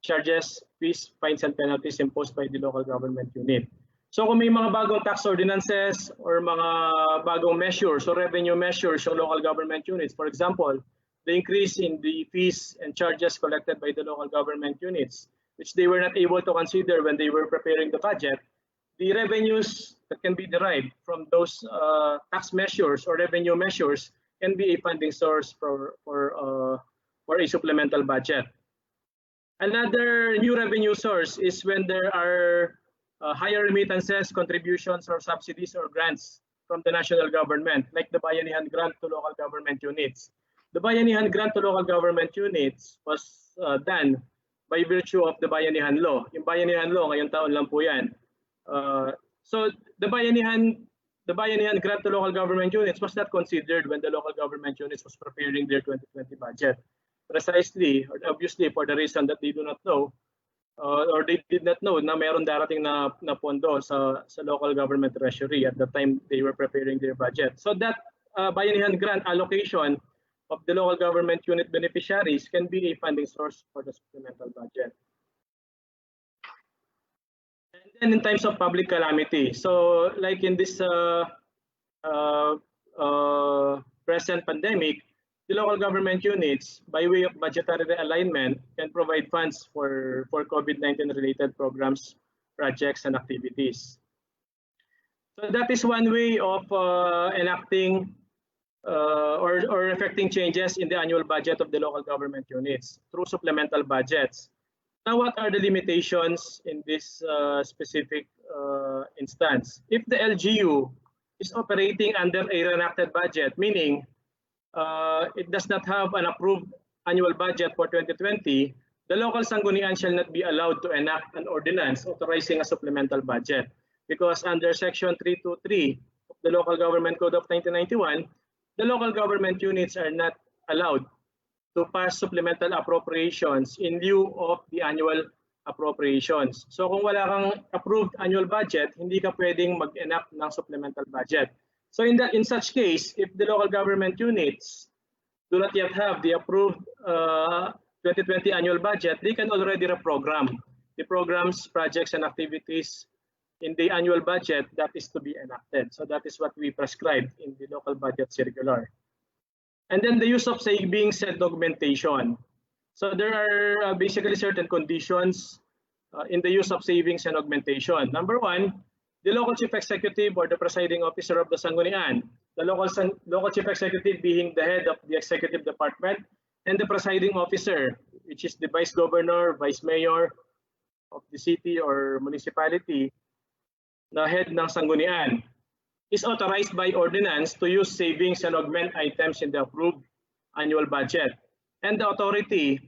charges, fees, fines, and penalties imposed by the local government unit. So kung may mga bagong tax ordinances or mga bagong measures or revenue measures yung local government units, for example, the increase in the fees and charges collected by the local government units, which they were not able to consider when they were preparing the budget, the revenues that can be derived from those tax measures or revenue measures can be a funding source for a supplemental budget. Another new revenue source is when there are higher remittances, contributions, or subsidies or grants from the national government, like the Bayanihan grant to local government units. The Bayanihan grant to local government units was done by virtue of the Bayanihan law. Yung Bayanihan law, ngayong taon lang po yan. So the Bayanihan grant to local government units was not considered when the local government units was preparing their 2020 budget. Precisely, or obviously, for the reason that they do not know, or they did not know na meron darating na pondo sa local government treasury at the time they were preparing their budget. So that Bayanihan grant allocation of the local government unit beneficiaries can be a funding source for the supplemental budget. And then in times of public calamity, so like in this present pandemic, the local government units, by way of budgetary realignment, can provide funds for COVID-19 related programs, projects, and activities. So that is one way of enacting or effecting changes in the annual budget of the local government units through supplemental budgets. Now, what are the limitations in this specific instance? If the LGU is operating under a reenacted budget, meaning it does not have an approved annual budget for 2020, the local sanggunian shall not be allowed to enact an ordinance authorizing a supplemental budget, because under Section 323 of the Local Government Code of 1991, the local government units are not allowed to pass supplemental appropriations in lieu of the annual appropriations. So kung wala kang approved annual budget, hindi ka pwedeng mag-enact ng supplemental budget. So in such case, if the local government units do not yet have the approved 2020 annual budget, they can already reprogram the programs, projects, and activities in the annual budget that is to be enacted. So that is what we prescribed in the local budget circular. And then the use of savings and augmentation. So there are basically certain conditions in the use of savings and augmentation. Number one, the local chief executive or the presiding officer of the sanggunian, the local chief executive being the head of the executive department, and the presiding officer, which is the vice governor, vice mayor of the city or municipality, the head ng sanggunian, is authorized by ordinance to use savings and augment items in the approved annual budget. And the authority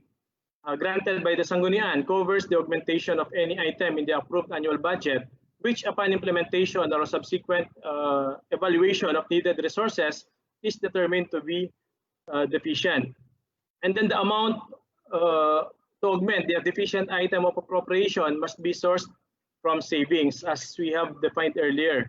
granted by the sanggunian covers the augmentation of any item in the approved annual budget, which upon implementation or subsequent evaluation of needed resources is determined to be deficient. And then the amount to augment the deficient item of appropriation must be sourced from savings, as we have defined earlier.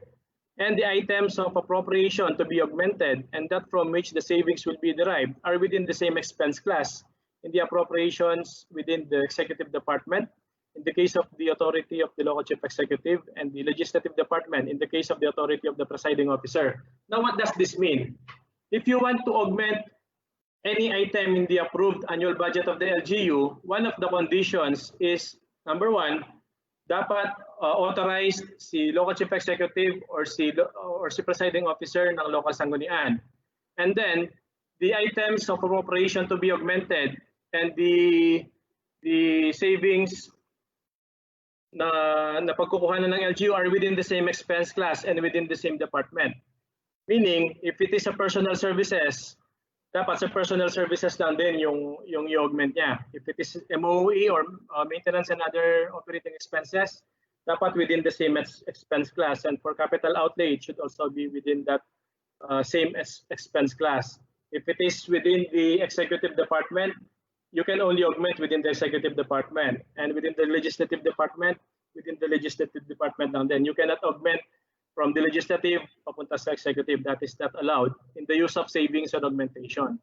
And the items of appropriation to be augmented and that from which the savings will be derived are within the same expense class in the appropriations within the executive department, in the case of the authority of the local chief executive, and the legislative department in the case of the authority of the presiding officer. Now, what does this mean? If you want to augment any item in the approved annual budget of the LGU, one of the conditions is, number one, dapat authorized si local chief executive or si presiding officer ng local sanggunian. And then the items of appropriation to be augmented and the savings na pagkukuhanan ng LGU are within the same expense class and within the same department. Meaning, if it is a personal services, dapat sa personal services lang din yung i-augment niya. If it is MOE or maintenance and other operating expenses, dapat within the same expense class. And for capital outlay, it should also be within that same expense class. If it is within the executive department, you can only augment within the executive department. And within the legislative department lang din. You cannot augment from the legislative papunta sa executive. That is not allowed in the use of savings and augmentation.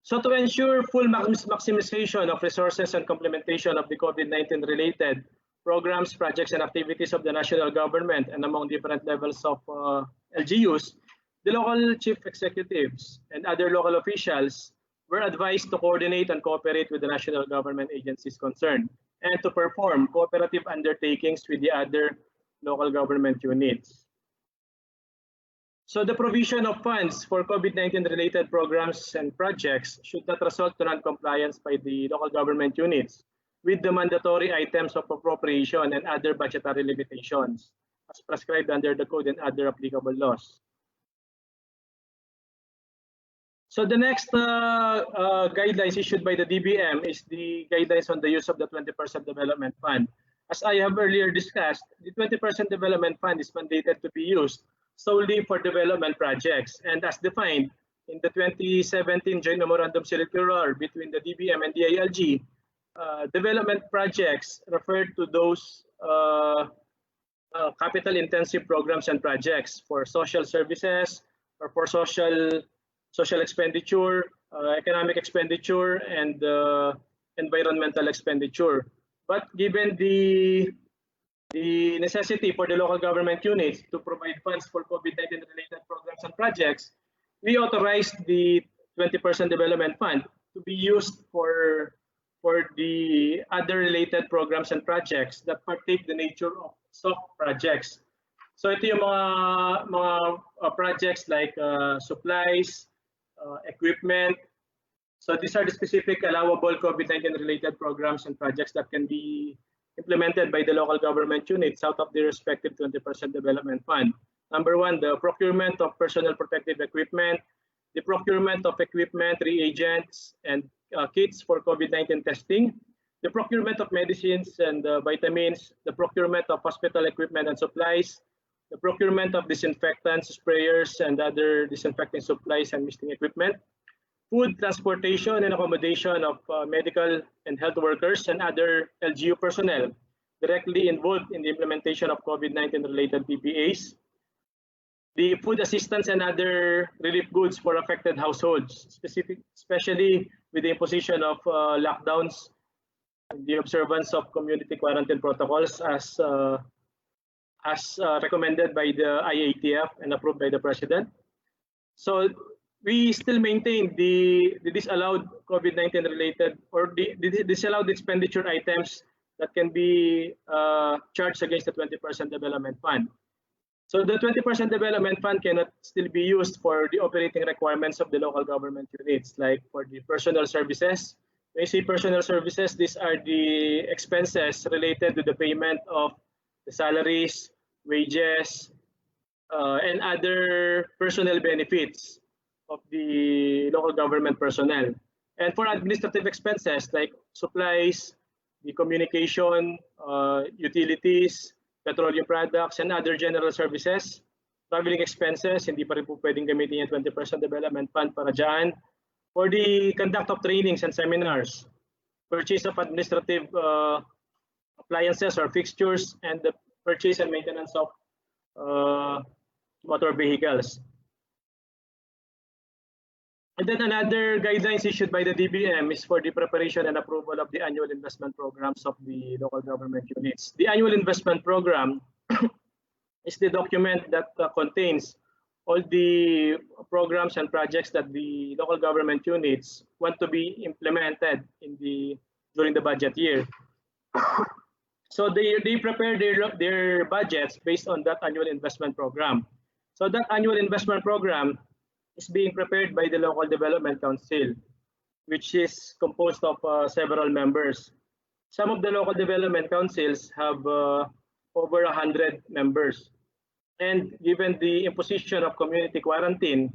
So to ensure full maximization of resources and complementation of the COVID-19 related programs, projects, and activities of the national government and among different levels of LGUs, The local chief executives and other local officials were advised to coordinate and cooperate with the national government agencies concerned and to perform cooperative undertakings with the other local government units. So the provision of funds for COVID-19 related programs and projects should not result to non-compliance by the local government units with the mandatory items of appropriation and other budgetary limitations as prescribed under the code and other applicable laws. So the next guidelines issued by the DBM is the guidelines on the use of the 20% development fund. As I have earlier discussed, the 20% development fund is mandated to be used solely for development projects, and as defined in the 2017 Joint Memorandum Circular between the DBM and the ILG, development projects refer to those capital-intensive programs and projects for social services or for social expenditure, economic expenditure, and environmental expenditure. But given the necessity for the local government units to provide funds for COVID-19 related programs and projects, we authorized the 20% development fund to be used for the other related programs and projects that partake the nature of soft projects. So ito yung mga projects like supplies, equipment. So these are the specific allowable COVID-19 related programs and projects that can be implemented by the local government units out of the respective 20% development fund. Number one, the procurement of personal protective equipment, the procurement of equipment, reagents, and kits for COVID-19 testing, the procurement of medicines and vitamins, the procurement of hospital equipment and supplies, the procurement of disinfectants, sprayers, and other disinfecting supplies and misting equipment, food, transportation, and accommodation of medical and health workers and other LGU personnel directly involved in the implementation of COVID-19 related PPAs, the food assistance and other relief goods for affected households, especially with the imposition of lockdowns, the observance of community quarantine protocols as recommended by the IATF and approved by the President. So we still maintain the disallowed COVID-19 related or the disallowed expenditure items that can be charged against the 20% development fund. So the 20% development fund cannot still be used for the operating requirements of the local government units, like for the personal services. When you say personal services, these are the expenses related to the payment of the salaries, wages, and other personal benefits of the local government personnel. And for administrative expenses like supplies, the communication, utilities, petroleum products, and other general services, traveling expenses, hindi pa rin po pwedeng gamitin yung 20% development fund para dyan. For the conduct of trainings and seminars, purchase of administrative appliances or fixtures, and the purchase and maintenance of motor vehicles. And then another guidelines issued by the DBM is for the preparation and approval of the annual investment programs of the local government units. The annual investment program is the document that contains all the programs and projects that the local government units want to be implemented during the budget year. So they prepare their budgets based on that annual investment program. So that annual investment program is being prepared by the Local Development Council, which is composed of several members. Some of the local development councils have over 100 members. And given the imposition of community quarantine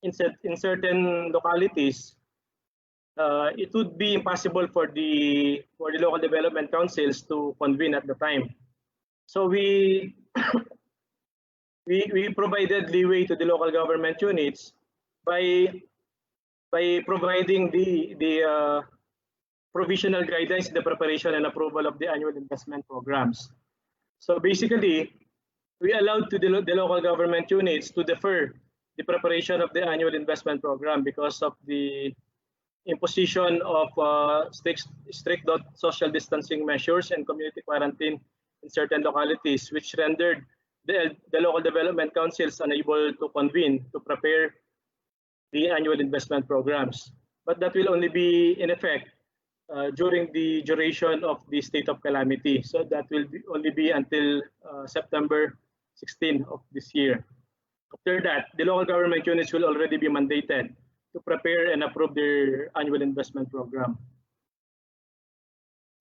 in certain localities, it would be impossible for the local development councils to convene at the time. So we provided leeway to the local government units by providing the provisional guidelines in the preparation and approval of the annual investment programs. So basically, we allowed to the local government units to defer the preparation of the annual investment program because of the imposition of strict social distancing measures and community quarantine in certain localities, which rendered the local development councils unable to convene to prepare the annual investment programs. But that will only be in effect during the duration of the state of calamity. So that will only be until September 16 of this year. After that, the local government units will already be mandated to prepare and approve their annual investment program.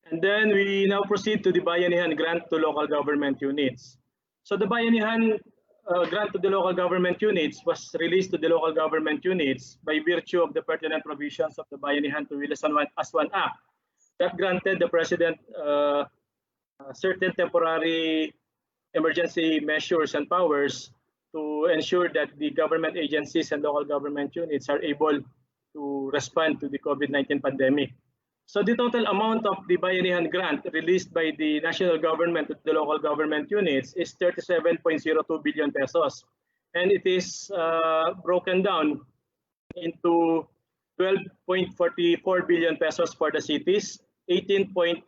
And then we now proceed to the Bayanihan grant to local government units. So the Bayanihan grant to the local government units was released to the local government units by virtue of the pertinent provisions of the Bayanihan to Will as One Act that granted the President certain temporary emergency measures and powers to ensure that the government agencies and local government units are able to respond to the COVID-19 pandemic. So the total amount of the Bayanihan grant released by the national government to the local government units is 37.02 billion pesos. And it is broken down into 12.44 billion pesos for the cities, 18.38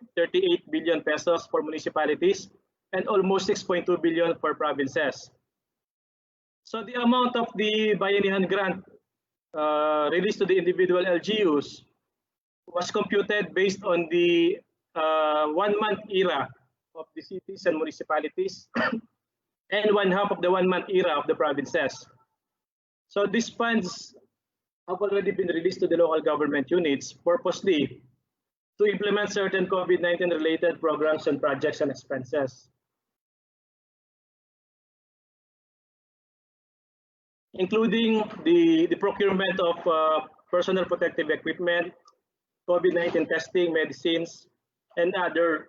billion pesos for municipalities, and almost 6.2 billion for provinces. So the amount of the Bayanihan grant released to the individual LGUs was computed based on the 1-month era of the cities and municipalities and 1/2 of the 1-month era of the provinces. So these funds have already been released to the local government units purposely to implement certain COVID-19 related programs and projects and expenses, including the procurement of personal protective equipment, COVID-19 testing, medicines, and other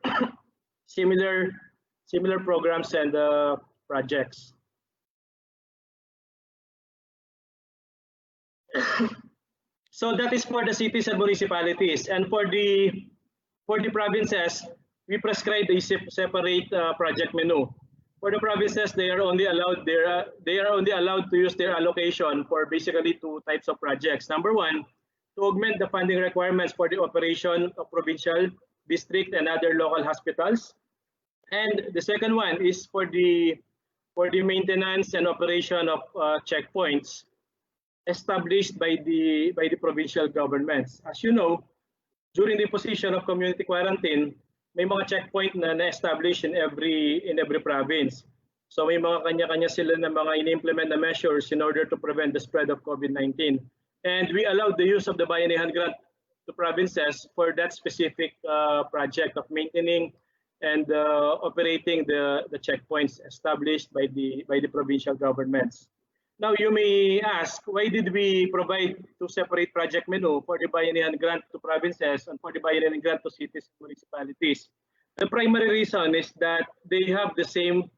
similar programs and projects. So that is for the cities and municipalities, and for the provinces, we prescribed a separate project menu. For the provinces, they are only allowed to use their allocation for basically 2 types of projects. Number 1, to augment the funding requirements for the operation of provincial, district, and other local hospitals. And the second one is for the maintenance and operation of checkpoints established by the provincial governments. As you know, during the imposition of community quarantine, may mga checkpoint na na-establish in every province. So may mga kanya-kanya sila na mga in-implement na measures in order to prevent the spread of COVID-19. And we allowed the use of the Bayanihan grant to provinces for that specific project of maintaining and operating the checkpoints established by the provincial governments. Now you may ask, why did we provide 2 separate project menu for the Bayanihan grant to provinces and for the Bayanihan grant to cities and municipalities? The primary reason is that they have the same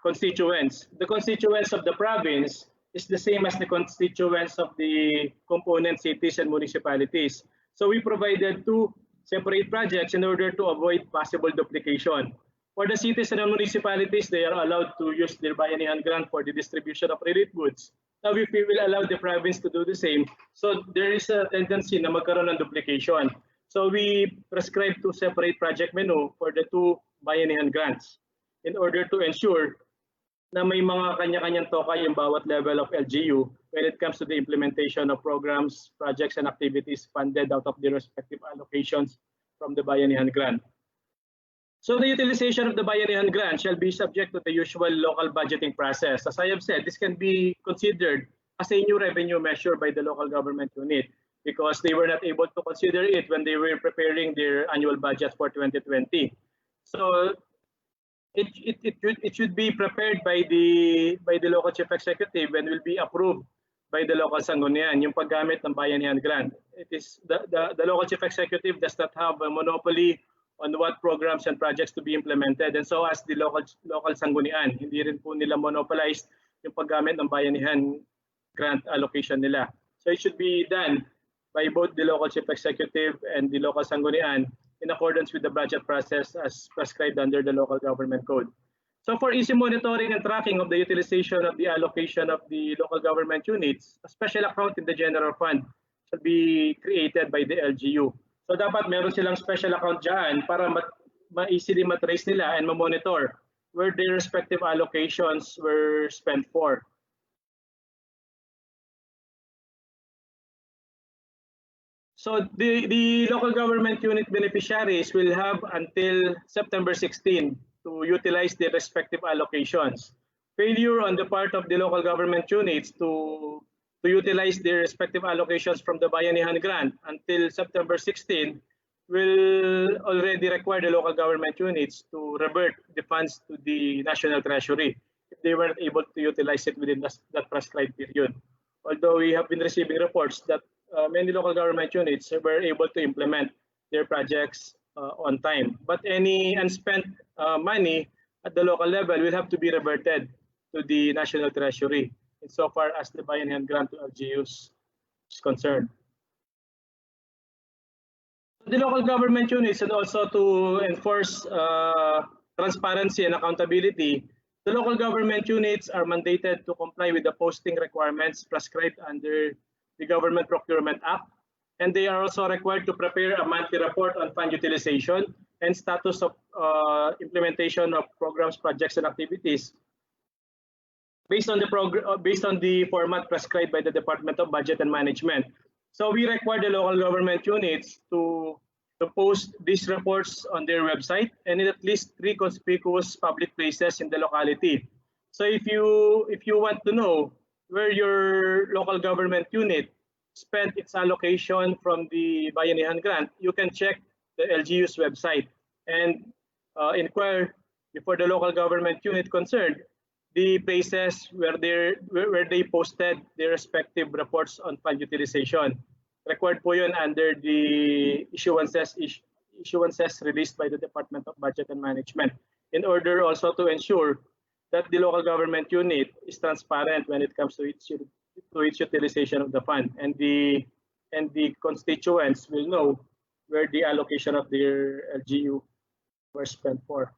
constituents. The constituents of the province is the same as the constituents of the component cities and municipalities. So we provided 2 separate projects in order to avoid possible duplication. For the cities and municipalities, they are allowed to use their Bayanihan grant for the distribution of relief goods. Now, if we will allow the province to do the same, so there is a tendency na magkaroon ng duplication. So we prescribed 2 separate project menu for the 2 Bayanihan grants in order to ensure na may mga kanya-kanyang toka yung bawat level of LGU when it comes to the implementation of programs, projects, and activities funded out of the respective allocations from the Bayanihan grant. So the utilization of the Bayanihan grant shall be subject to the usual local budgeting process. As I have said, this can be considered as a new revenue measure by the local government unit because they were not able to consider it when they were preparing their annual budget for 2020. So it should be prepared by the local chief executive and will be approved by the local sanggunian, yung paggamit ng Bayanihan grant. It is the local chief executive does not have a monopoly on what programs and projects to be implemented, and so as the local sanggunian, hindi rin po nila monopolized yung paggamit ng Bayanihan grant allocation nila. So it should be done by both the local chief executive and the local sanggunian in accordance with the budget process as prescribed under the local government code. So for easy monitoring and tracking of the utilization of the allocation of the local government units, a special account in the general fund shall be created by the LGU. So dapat meron silang special account dyan para ma-easily matrace nila and ma-monitor where their respective allocations were spent for. So the local government unit beneficiaries will have until September 16 to utilize their respective allocations. Failure on the part of the local government units to utilize their respective allocations from the Bayanihan grant until September 16 will already require the local government units to revert the funds to the National Treasury if they weren't able to utilize it within that prescribed period. Although we have been receiving reports that many local government units were able to implement their projects on time. But any unspent money at the local level will have to be reverted to the National Treasury insofar as the Bayanihan grant to LGUs is concerned. The local government units, and also to enforce transparency and accountability, the local government units are mandated to comply with the posting requirements prescribed under the Government Procurement Act, and they are also required to prepare a monthly report on fund utilization and status of implementation of programs, projects, and activities based on the format prescribed by the Department of Budget and Management. So we require the local government units to post these reports on their website and in at least 3 conspicuous public places in the locality. So if you want to know where your local government unit spent its allocation from the Bayanihan grant, you can check the LGU's website and inquire before the local government unit concerned the places where they posted their respective reports on fund utilization. Required po yun under the issuances released by the Department of Budget and Management in order also to ensure that the local government unit is transparent when it comes to its utilization of the fund, and the constituents will know where the allocation of their LGU were spent for.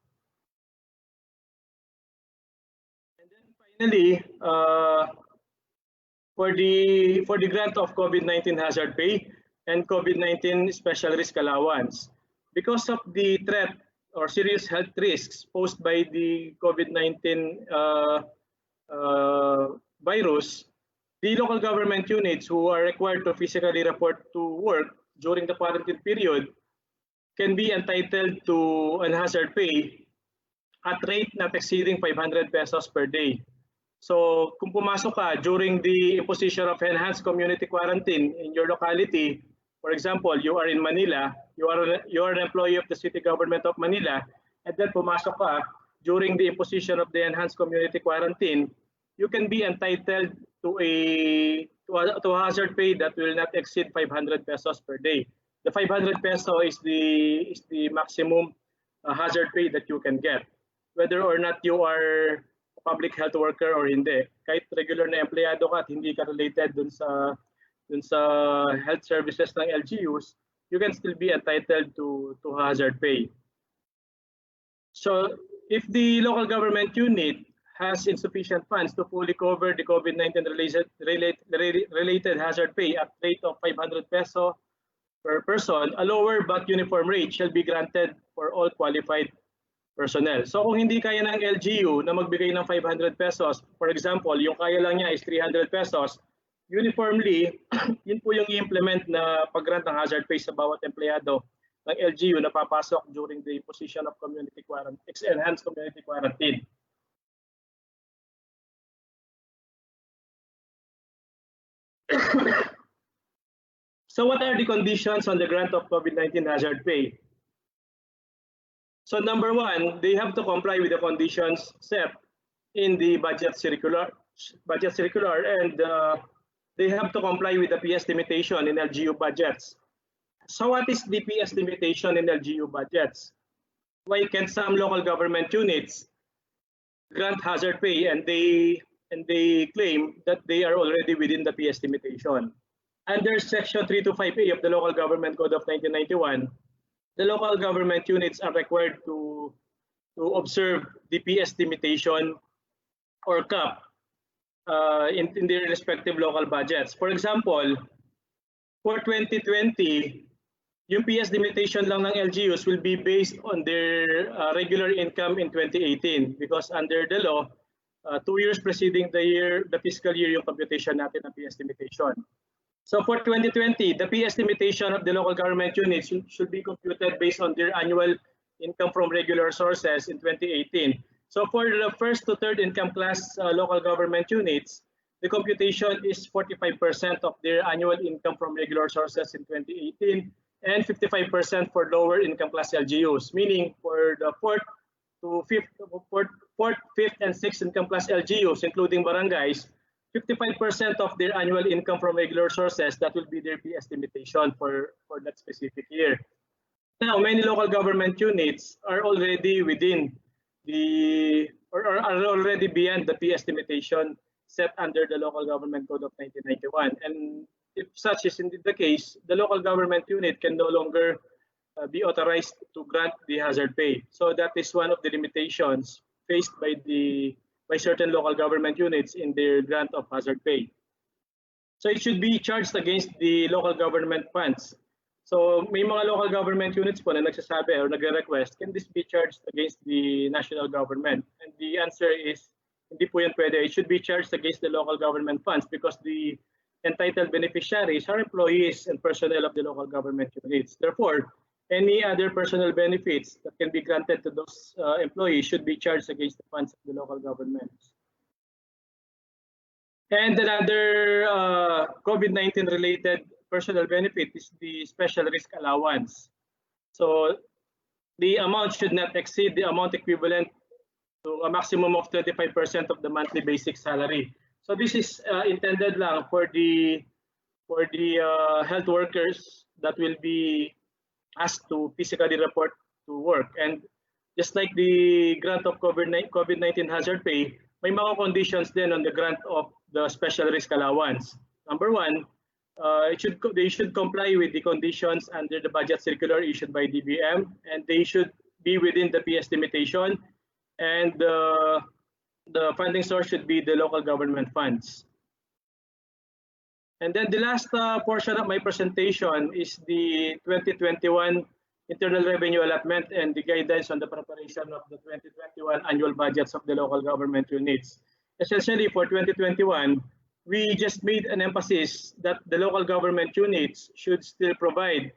And then finally, for the grant of COVID-19 hazard pay and COVID-19 special risk allowance, because of the threat or serious health risks posed by the COVID-19 virus, the local government units who are required to physically report to work during the quarantine period can be entitled to an hazard pay at rate not exceeding 500 pesos per day. So kung pumasok ka during the imposition of enhanced community quarantine in your locality, for example, you are in Manila, you are an employee of the city government of Manila, and then pumasok ka during the imposition of the enhanced community quarantine, you can be entitled to a hazard pay that will not exceed 500 pesos per day. The 500 peso is the maximum hazard pay that you can get, whether or not you are a public health worker or hindi. Kahit regular na empleyado ka at hindi ka related dun sa health services ng LGUs, you can still be entitled to hazard pay. So if the local government unit has insufficient funds to fully cover the COVID-19 related hazard pay at rate of 500 peso per person, a lower but uniform rate shall be granted for all qualified personnel. So kung hindi kaya ng LGU na magbigay ng 500 pesos, for example, yung kaya lang niya is 300 pesos, uniformly, yun po yung i-implement na pag-grant ng hazard pay sa bawat empleyado ng LGU na papasok during the imposition of enhanced community quarantine. So what are the conditions on the grant of COVID-19 hazard pay? So number one, they have to comply with the conditions set in the budget circular, and they have to comply with the PS limitation in LGU budgets. So what is the PS limitation in LGU budgets? Why can some local government units grant hazard pay and they claim that they are already within the PS limitation? Under Section 325A of the Local Government Code of 1991, the local government units are required to observe the PS limitation or cap in their respective local budgets. For example, for 2020, yung PS limitation lang ng LGUs will be based on their regular income in 2018 because under the law, 2 years preceding the fiscal year yung computation natin ng PS limitation. So for 2020, the PS limitation of the local government units should be computed based on their annual income from regular sources in 2018. So for the first to third income class local government units, the computation is 45% of their annual income from regular sources in 2018 and 55% for lower income class LGUs, meaning for the fourth, fifth, and sixth income class LGUs, including barangays, 55% of their annual income from regular sources, that will be their PS limitation for that specific year. Now, many local government units are already within or are already beyond the PS limitation set under the Local Government Code of 1991. And if such is indeed the case, the local government unit can no longer be authorized to grant the hazard pay. So that is one of the limitations faced by certain local government units in their grant of hazard pay. So it should be charged against the local government funds. So may mga local government units po na nagsasabi or nagre-request, can this be charged against the national government? And the answer is, hindi po yan pwede. It should be charged against the local government funds because the entitled beneficiaries are employees and personnel of the local government units. Therefore, any other personal benefits that can be granted to those employees should be charged against the funds of the local governments. And another COVID-19 related personal benefit is the special risk allowance. So the amount should not exceed the amount equivalent to a maximum of 25% of the monthly basic salary. So this is intended lang for the health workers that will be asked to physically report to work. And just like the grant of COVID-19 hazard pay, may mga conditions din on the grant of the special risk allowance. Number one, they should comply with the conditions under the budget circular issued by DBM, and they should be within the PS limitation, and the funding source should be the local government funds. And then the last portion of my presentation is the 2021 internal revenue allotment and the guidance on the preparation of the 2021 annual budgets of the local government units. Essentially, for 2021, we just made an emphasis that the local government units should still provide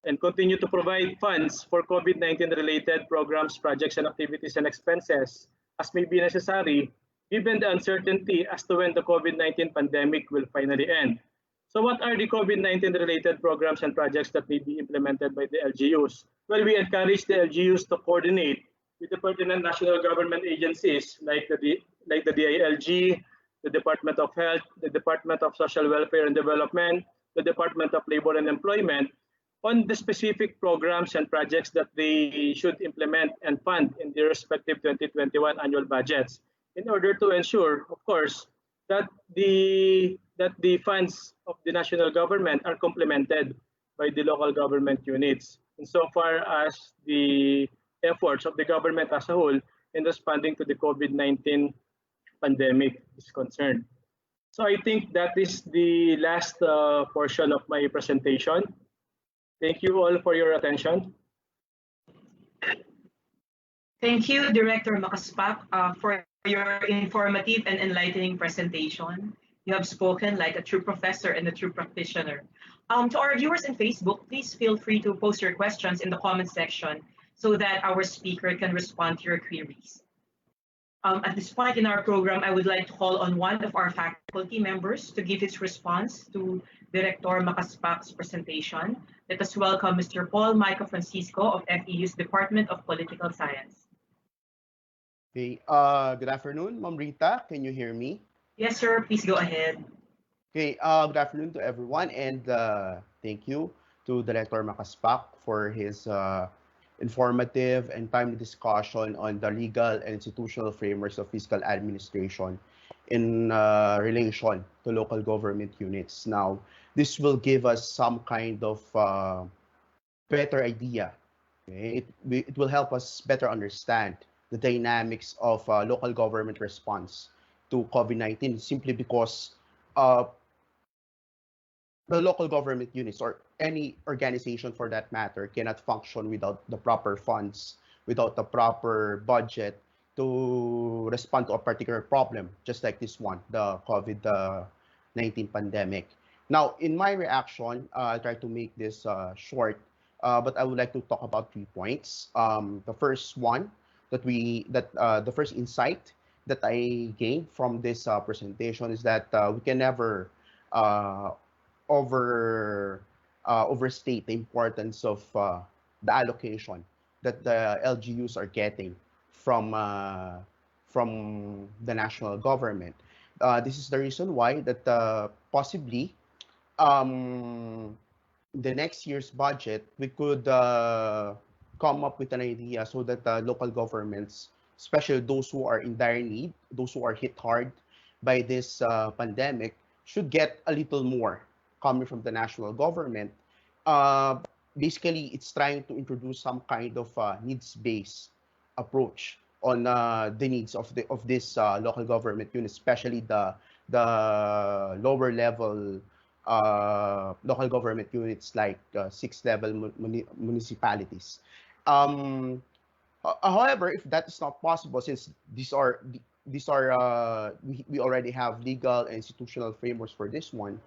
and continue to provide funds for COVID-19 related programs, projects, and activities and expenses as may be necessary, given the uncertainty as to when the COVID-19 pandemic will finally end. So what are the COVID-19 related programs and projects that may be implemented by the LGUs? Well, we encourage the LGUs to coordinate with the pertinent national government agencies like the DILG, the Department of Health, the Department of Social Welfare and Development, the Department of Labor and Employment on the specific programs and projects that they should implement and fund in their respective 2021 annual budgets in order to ensure, of course, that the funds of the national government are complemented by the local government units insofar as the efforts of the government as a whole in responding to the COVID-19 pandemic is concerned. So I think that is the last portion of my presentation. Thank you all for your attention. Thank you, Director Makaspak, for your informative and enlightening presentation. You have spoken like a true professor and a true practitioner. To our viewers in Facebook, please feel free to post your questions in the comment section so that our speaker can respond to your queries. At this point in our program, I would like to call on one of our faculty members to give his response to Director Makaspak's presentation. Let us welcome Mr. Paul Michael Francisco of FEU's Department of Political Science. Okay, good afternoon, Ma'am Rita. Can you hear me? Yes, sir. Please go ahead. Okay, good afternoon to everyone, and thank you to Director Makaspak for his informative and timely discussion on the legal and institutional frameworks of fiscal administration in relation to local government units. Now, this will give us some kind of better idea. Okay? It will help us better understand the dynamics of local government response to COVID-19 simply because the local government units or any organization for that matter cannot function without the proper funds, without the proper budget to respond to a particular problem, just like this one, the COVID-19 pandemic. Now, in my reaction, I'll try to make this short, but I would like to talk about 3 points. The first one the first insight that I gained from this presentation is that we can never uh, over overstate the importance of the allocation that the LGUs are getting from the national government. This is the reason why that possibly um, the next year's budget we could come up with an idea so that local governments, especially those who are in dire need, those who are hit hard by this pandemic, should get a little more coming from the national government. Uh, Basically, it's trying to introduce some kind of needs-based approach on the needs of this local government unit, especially the lower level local government units like six level municipalities. Um, However, if that is not possible, since we already have legal and institutional frameworks for this one,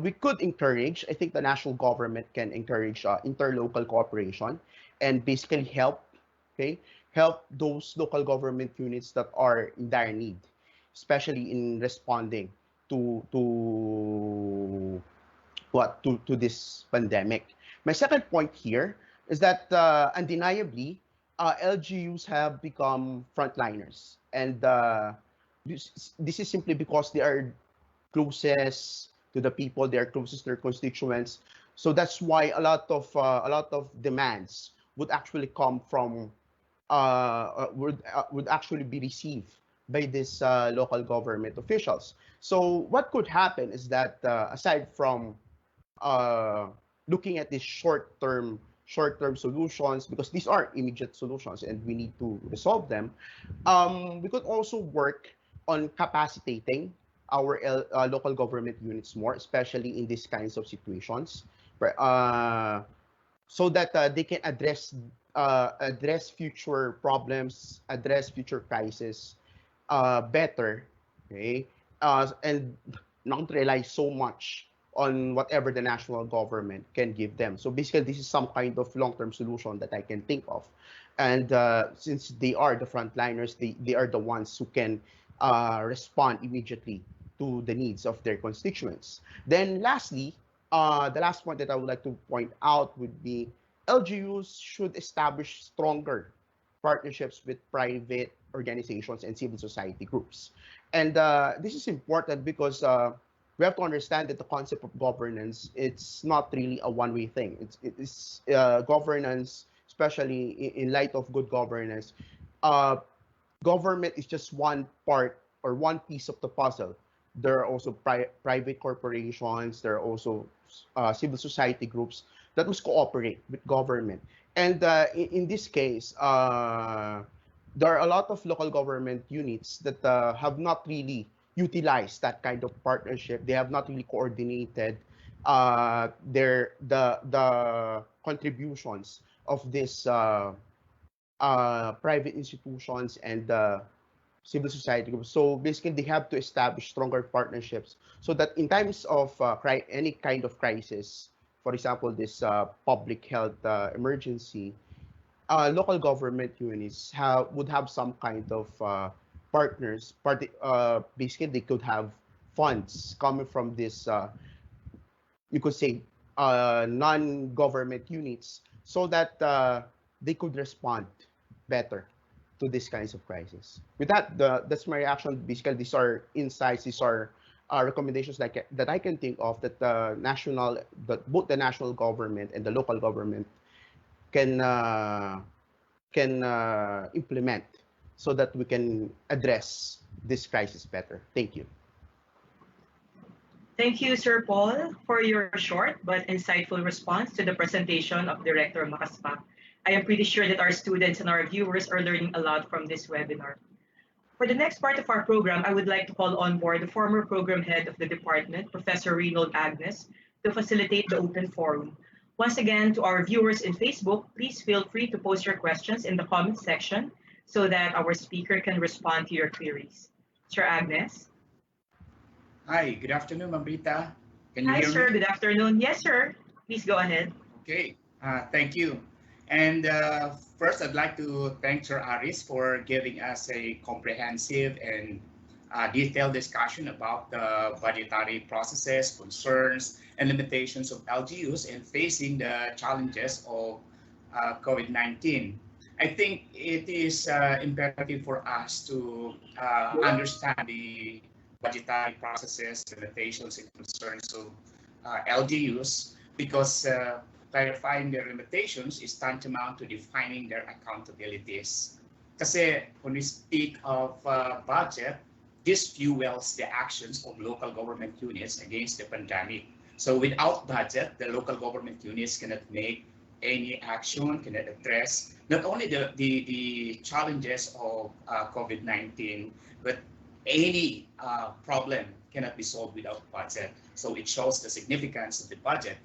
we could encourage. I think the national government can encourage interlocal cooperation and basically help, okay, help those local government units that are in dire need, especially in responding to to this pandemic. My second point here is that undeniably, LGUs have become frontliners, and this is simply because they are closest to the people, they are closest to their constituents. So that's why a lot of demands would actually come from would actually be received by these local government officials. So what could happen is that aside from uh, looking at these short-term solutions, because these are immediate solutions and we need to resolve them, we could also work on capacitating our local government units more, especially in these kinds of situations, right? So that they can address future problems, address future crises better, okay, and not rely so much on whatever the national government can give them. So basically, this is some kind of long-term solution that I can think of. And since they are the frontliners, they are the ones who can respond immediately to the needs of their constituents. Then lastly, the last point that I would like to point out would be LGUs should establish stronger partnerships with private organizations and civil society groups. And this is important because we have to understand that the concept of governance, it's not really a one-way thing. It is governance, especially in light of good governance. Uh, Government is just one part or one piece of the puzzle. There are also private corporations. There are also civil society groups that must cooperate with government. And in this case, there are a lot of local government units that have not really utilized that kind of partnership. They have not really coordinated the contributions of this private institutions and civil society groups. So basically, they have to establish stronger partnerships so that in times of any kind of crisis, for example, this public health emergency, local government units would have some kind of partners. Basically, they could have funds coming from this, you could say, non-government units, so that they could respond better to these kinds of crises. With that, that's my reaction. Basically, these are insights. These are recommendations that I can think of that both the national government and the local government can implement so that we can address this crisis better. Thank you. Thank you, Sir Paul, for your short but insightful response to the presentation of Director Makaspak. I am pretty sure that our students and our viewers are learning a lot from this webinar. For the next part of our program, I would like to call on board the former program head of the department, Professor Reynold Agnes, to facilitate the open forum. Once again, to our viewers in Facebook, please feel free to post your questions in the comments section so that our speaker can respond to your queries. Sir Agnes? Hi, good afternoon, Mamrita. Can you Hi, hear sir. me? Good afternoon. Yes, sir. Please go ahead. Okay, thank you. And first, I'd like to thank Sir Aris for giving us a comprehensive and detailed discussion about the budgetary processes, concerns, and limitations of LGUs in facing the challenges of COVID-19. I think it is imperative for us to understand the budgetary processes, limitations, and concerns of LGUs because clarifying their limitations is tantamount to defining their accountabilities. Kasi when we speak of budget, this fuels the actions of local government units against the pandemic. So without budget, the local government units cannot make any action, cannot address not only the challenges of COVID-19, but any problem cannot be solved without budget. So it shows the significance of the budget.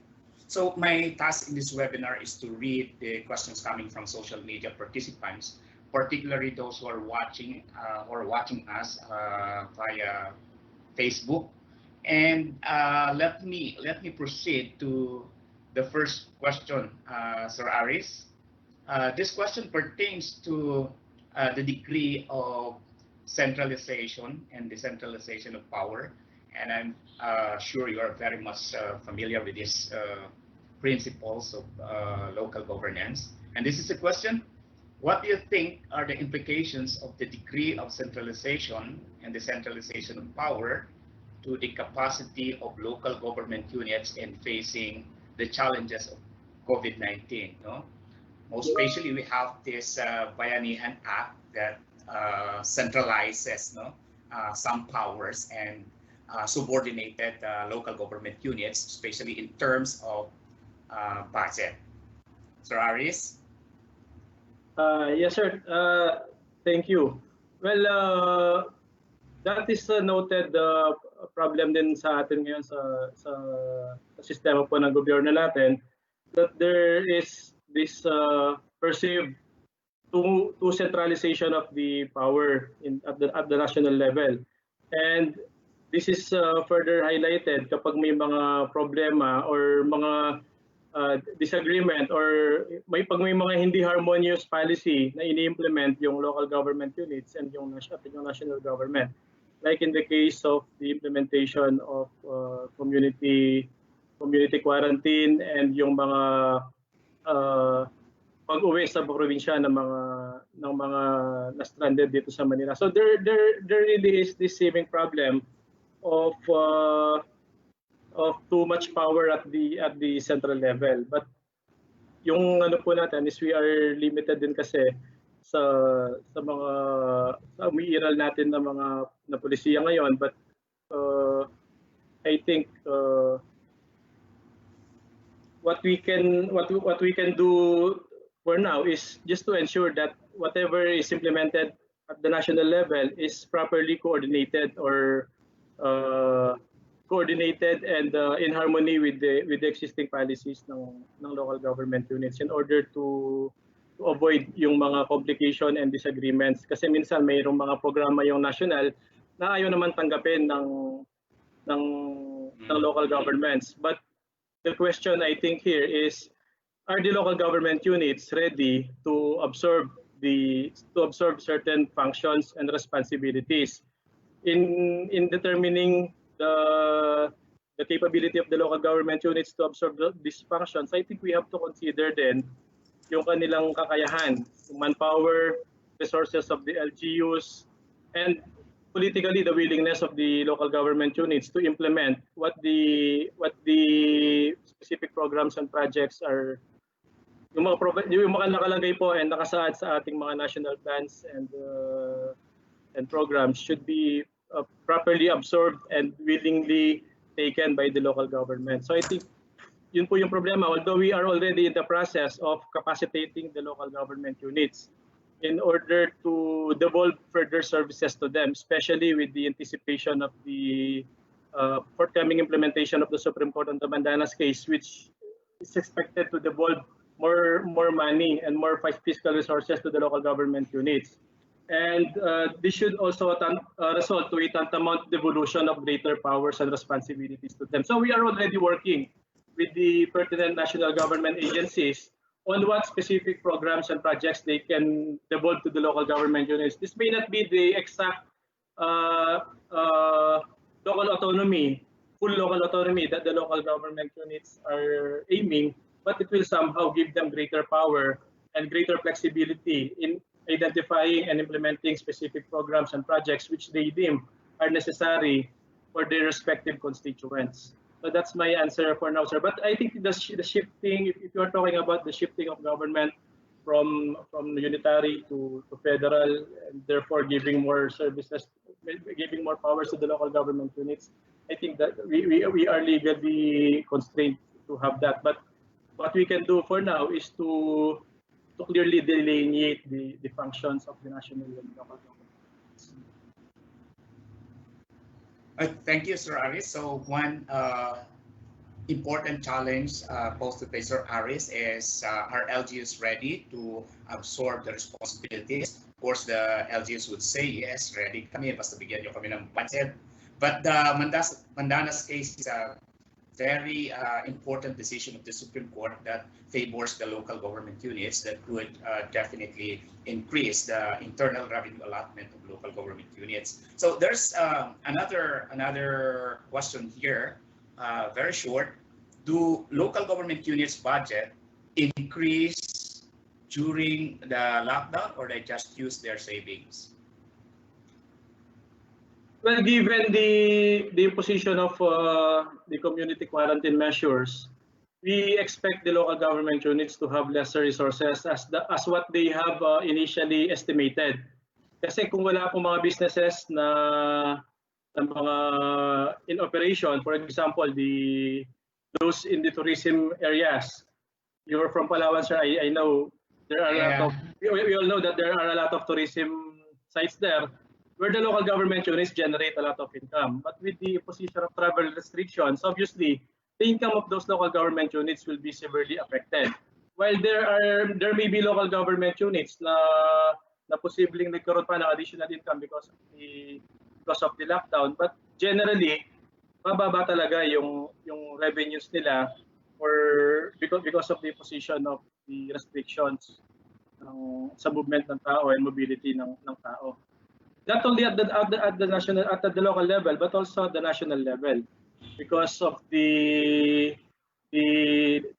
So my task in this webinar is to read the questions coming from social media participants, particularly those who are watching us via Facebook. And let me proceed to the first question, Sir Aris. This question pertains to the degree of centralization and decentralization of power. And I'm sure you are very much familiar with these principles of local governance. And this is a question: what do you think are the implications of the degree of centralization and decentralization of power to the capacity of local government units in facing the challenges of COVID-19? No? Most especially, we have this Bayanihan Act that centralizes some powers and subordinated local government units, especially in terms of budget. Sir Aris? Yes, sir. Thank you. Well, that is a noted problem din sa atin ngayon sa sistema po ng gobyerno natin, that there is this perceived to centralization of the power at the national level. And this is further highlighted kapag may mga problema or mga disagreement or pag may mga hindi harmonious policy na ini-implement yung local government units and yung national government. Like in the case of the implementation of community quarantine and yung mga pag-uwi sa probinsya ng mga na-stranded dito sa Manila. So there really is this seeming problem of too much power at the central level. But yung ano po natin is we are limited din kasi sa umiiral natin na mga na polisiya ngayon, but I think what we can do for now is just to ensure that whatever is implemented at the national level is properly coordinated or and in harmony with the existing policies ng local government units in order to avoid yung mga complication and disagreements. Kasi minsan mayroong mga programa yung national na ayaw naman tanggapin ng local governments. But the question I think here is, are the local government units ready to absorb certain functions and responsibilities? In determining the capability of the local government units to absorb these functions, I think we have to consider then yung kanilang kakayahan, yung manpower, resources of the LGUs, and politically the willingness of the local government units to implement what the specific programs and projects are, yung mga nakalagay po and nakasaad sa ating mga national plans and programs should be properly absorbed and willingly taken by the local government. So I think yun po yung problema, although we are already in the process of capacitating the local government units in order to devolve further services to them, especially with the anticipation of the forthcoming implementation of the Supreme Court on the Mandanas case, which is expected to devolve more money and more fiscal resources to the local government units. And this should also result to a tantamount devolution of greater powers and responsibilities to them. So we are already working with the pertinent national government agencies on what specific programs and projects they can devolve to the local government units. This may not be the exact local autonomy, full local autonomy that the local government units are aiming, but it will somehow give them greater power and greater flexibility in identifying and implementing specific programs and projects which they deem are necessary for their respective constituents. So that's my answer for now, sir. But I think the shifting, if you are talking about the shifting of government from unitary to federal, and therefore giving more services, giving more powers to the local government units, I think that we are legally constrained to have that. But what we can do for now is to clearly delineate the functions of the national and local governments. Thank you, Sir Aris. So one important challenge posed by Sir Aris is, are LGUs ready to absorb the responsibilities? Of course, the LGUs would say, yes, ready kami, basta bigyan nyo kami ng budget. But the Mandanas case is a very important decision of the Supreme Court that favors the local government units that could definitely increase the internal revenue allotment of local government units. So there's another question here, very short. Do local government units budget increase during the lockdown, or they just use their savings? Well, given the imposition of the community quarantine measures, we expect the local government units to have lesser resources as what they have initially estimated. Kasi kung wala po mga businesses na mga in operation, for example, those in the tourism areas. You're from Palawan, sir. I know there are a lot of. We all know that there are a lot of tourism sites there, where the local government units generate a lot of income. But with the imposition of travel restrictions, obviously, the income of those local government units will be severely affected. While there may be local government units na posibleng nagkaroon pa ng additional income because of the lockdown, but generally, mababa talaga yung revenues nila because of the imposition of the restrictions sa movement ng tao and mobility ng tao. Not only at the local level, but also at the national level, because of the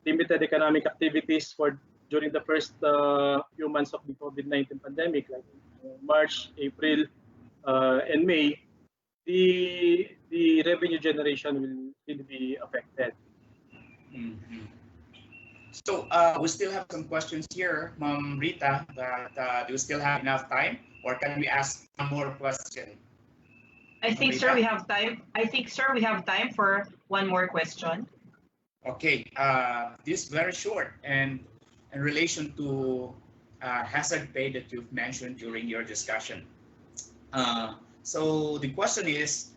limited economic activities during the first few months of the COVID-19 pandemic, like March, April, and May, the revenue generation will be affected. Mm-hmm. So we still have some questions here, Ma'am Rita, but do we still have enough time, or can we ask one more question? I think, sir, we have time. I think, sir, we have time for one more question. Okay, this is very short, and in relation to hazard pay that you've mentioned during your discussion. So the question is,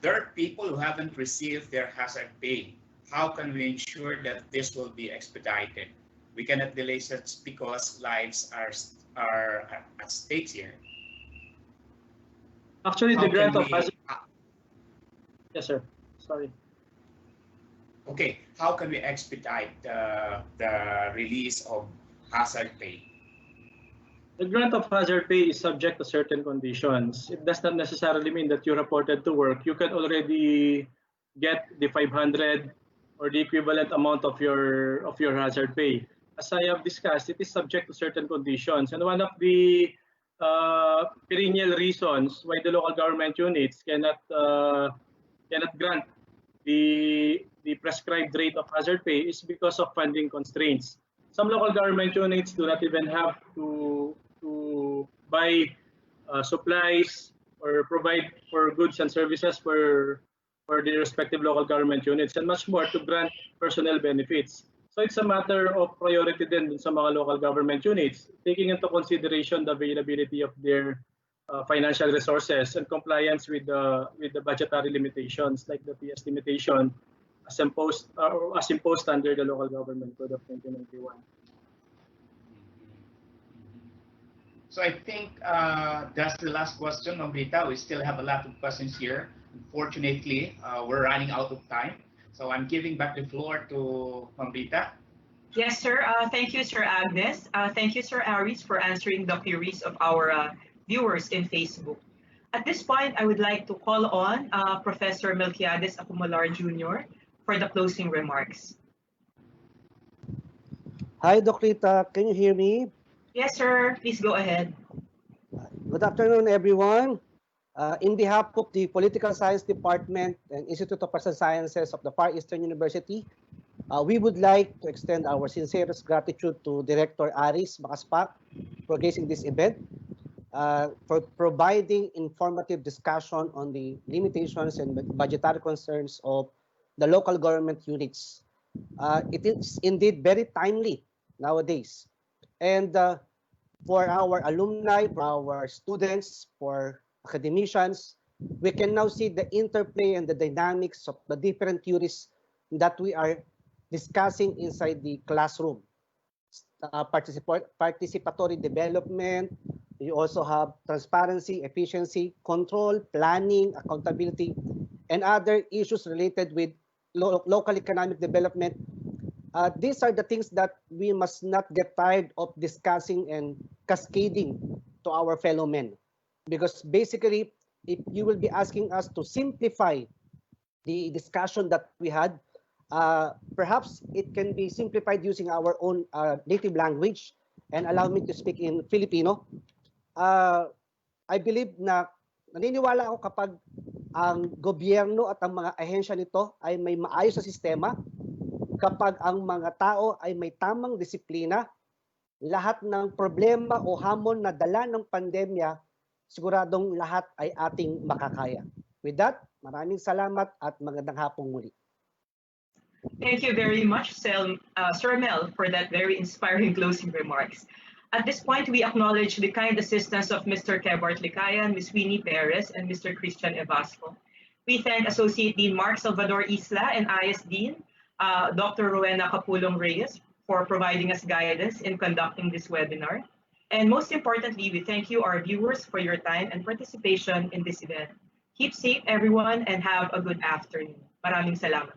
there are people who haven't received their hazard pay. How can we ensure that this will be expedited? We cannot delay such because lives are at stake here. Actually, the grant of hazard. Yes, sir. Sorry. Okay, how can we expedite the release of hazard pay? The grant of hazard pay is subject to certain conditions. It does not necessarily mean that you reported to work. You can already get the 500 or the equivalent amount of your hazard pay. As I have discussed, it is subject to certain conditions, and one of the perennial reasons why the local government units cannot grant the prescribed rate of hazard pay is because of funding constraints. Some local government units do not even have to buy supplies or provide for goods and services for the respective local government units, and much more to grant personnel benefits. So it's a matter of priority din sa mga local government units, taking into consideration the availability of their financial resources and compliance with the budgetary limitations like the PS limitation as imposed under the Local Government Code of 1991. So I think that's the last question, Mamrita. We still have a lot of questions here. Unfortunately, we're running out of time. So I'm giving back the floor to Mamrita. Yes, sir. Thank you, Sir Agnes. Thank you, Sir Aris, for answering the queries of our viewers in Facebook. At this point, I would like to call on Professor Melquiades Acumular Jr. for the closing remarks. Hi, Doctor. Can you hear me? Yes, sir. Please go ahead. Good afternoon, everyone. In behalf of the Political Science Department and Institute of Social Sciences of the Far Eastern University, we would like to extend our sincerest gratitude to Director Aris Makaspak for organizing this event, for providing informative discussion on the limitations and budgetary concerns of the local government units. It is indeed very timely nowadays. And for our alumni, for our students, for academicians, we can now see the interplay and the dynamics of the different theories that we are discussing inside the classroom. Participatory development, you also have transparency, efficiency, control, planning, accountability, and other issues related with local economic development. These are the things that we must not get tired of discussing and cascading to our fellow men. Because basically, if you will be asking us to simplify the discussion that we had, perhaps it can be simplified using our own native language. And allow me to speak in Filipino. I believe na naniniwala ako kapag ang gobyerno at ang mga ahensya nito ay may maayos na sistema, kapag ang mga tao ay may tamang disiplina, lahat ng problema o hamon na dala ng pandemya, siguradong lahat ay ating makakaya. With that, maraming salamat at magandang hapong muli. Thank you very much, Sir Mel, for that very inspiring closing remarks. At this point, we acknowledge the kind assistance of Mr. Kebart Licayan, Ms. Winnie Perez, and Mr. Christian Evasco. We thank Associate Dean Mark Salvador Isla and IS Dean Dr. Rowena Capulong Reyes for providing us guidance in conducting this webinar. And most importantly, we thank you, our viewers, for your time and participation in this event. Keep safe, everyone, and have a good afternoon. Maraming salamat.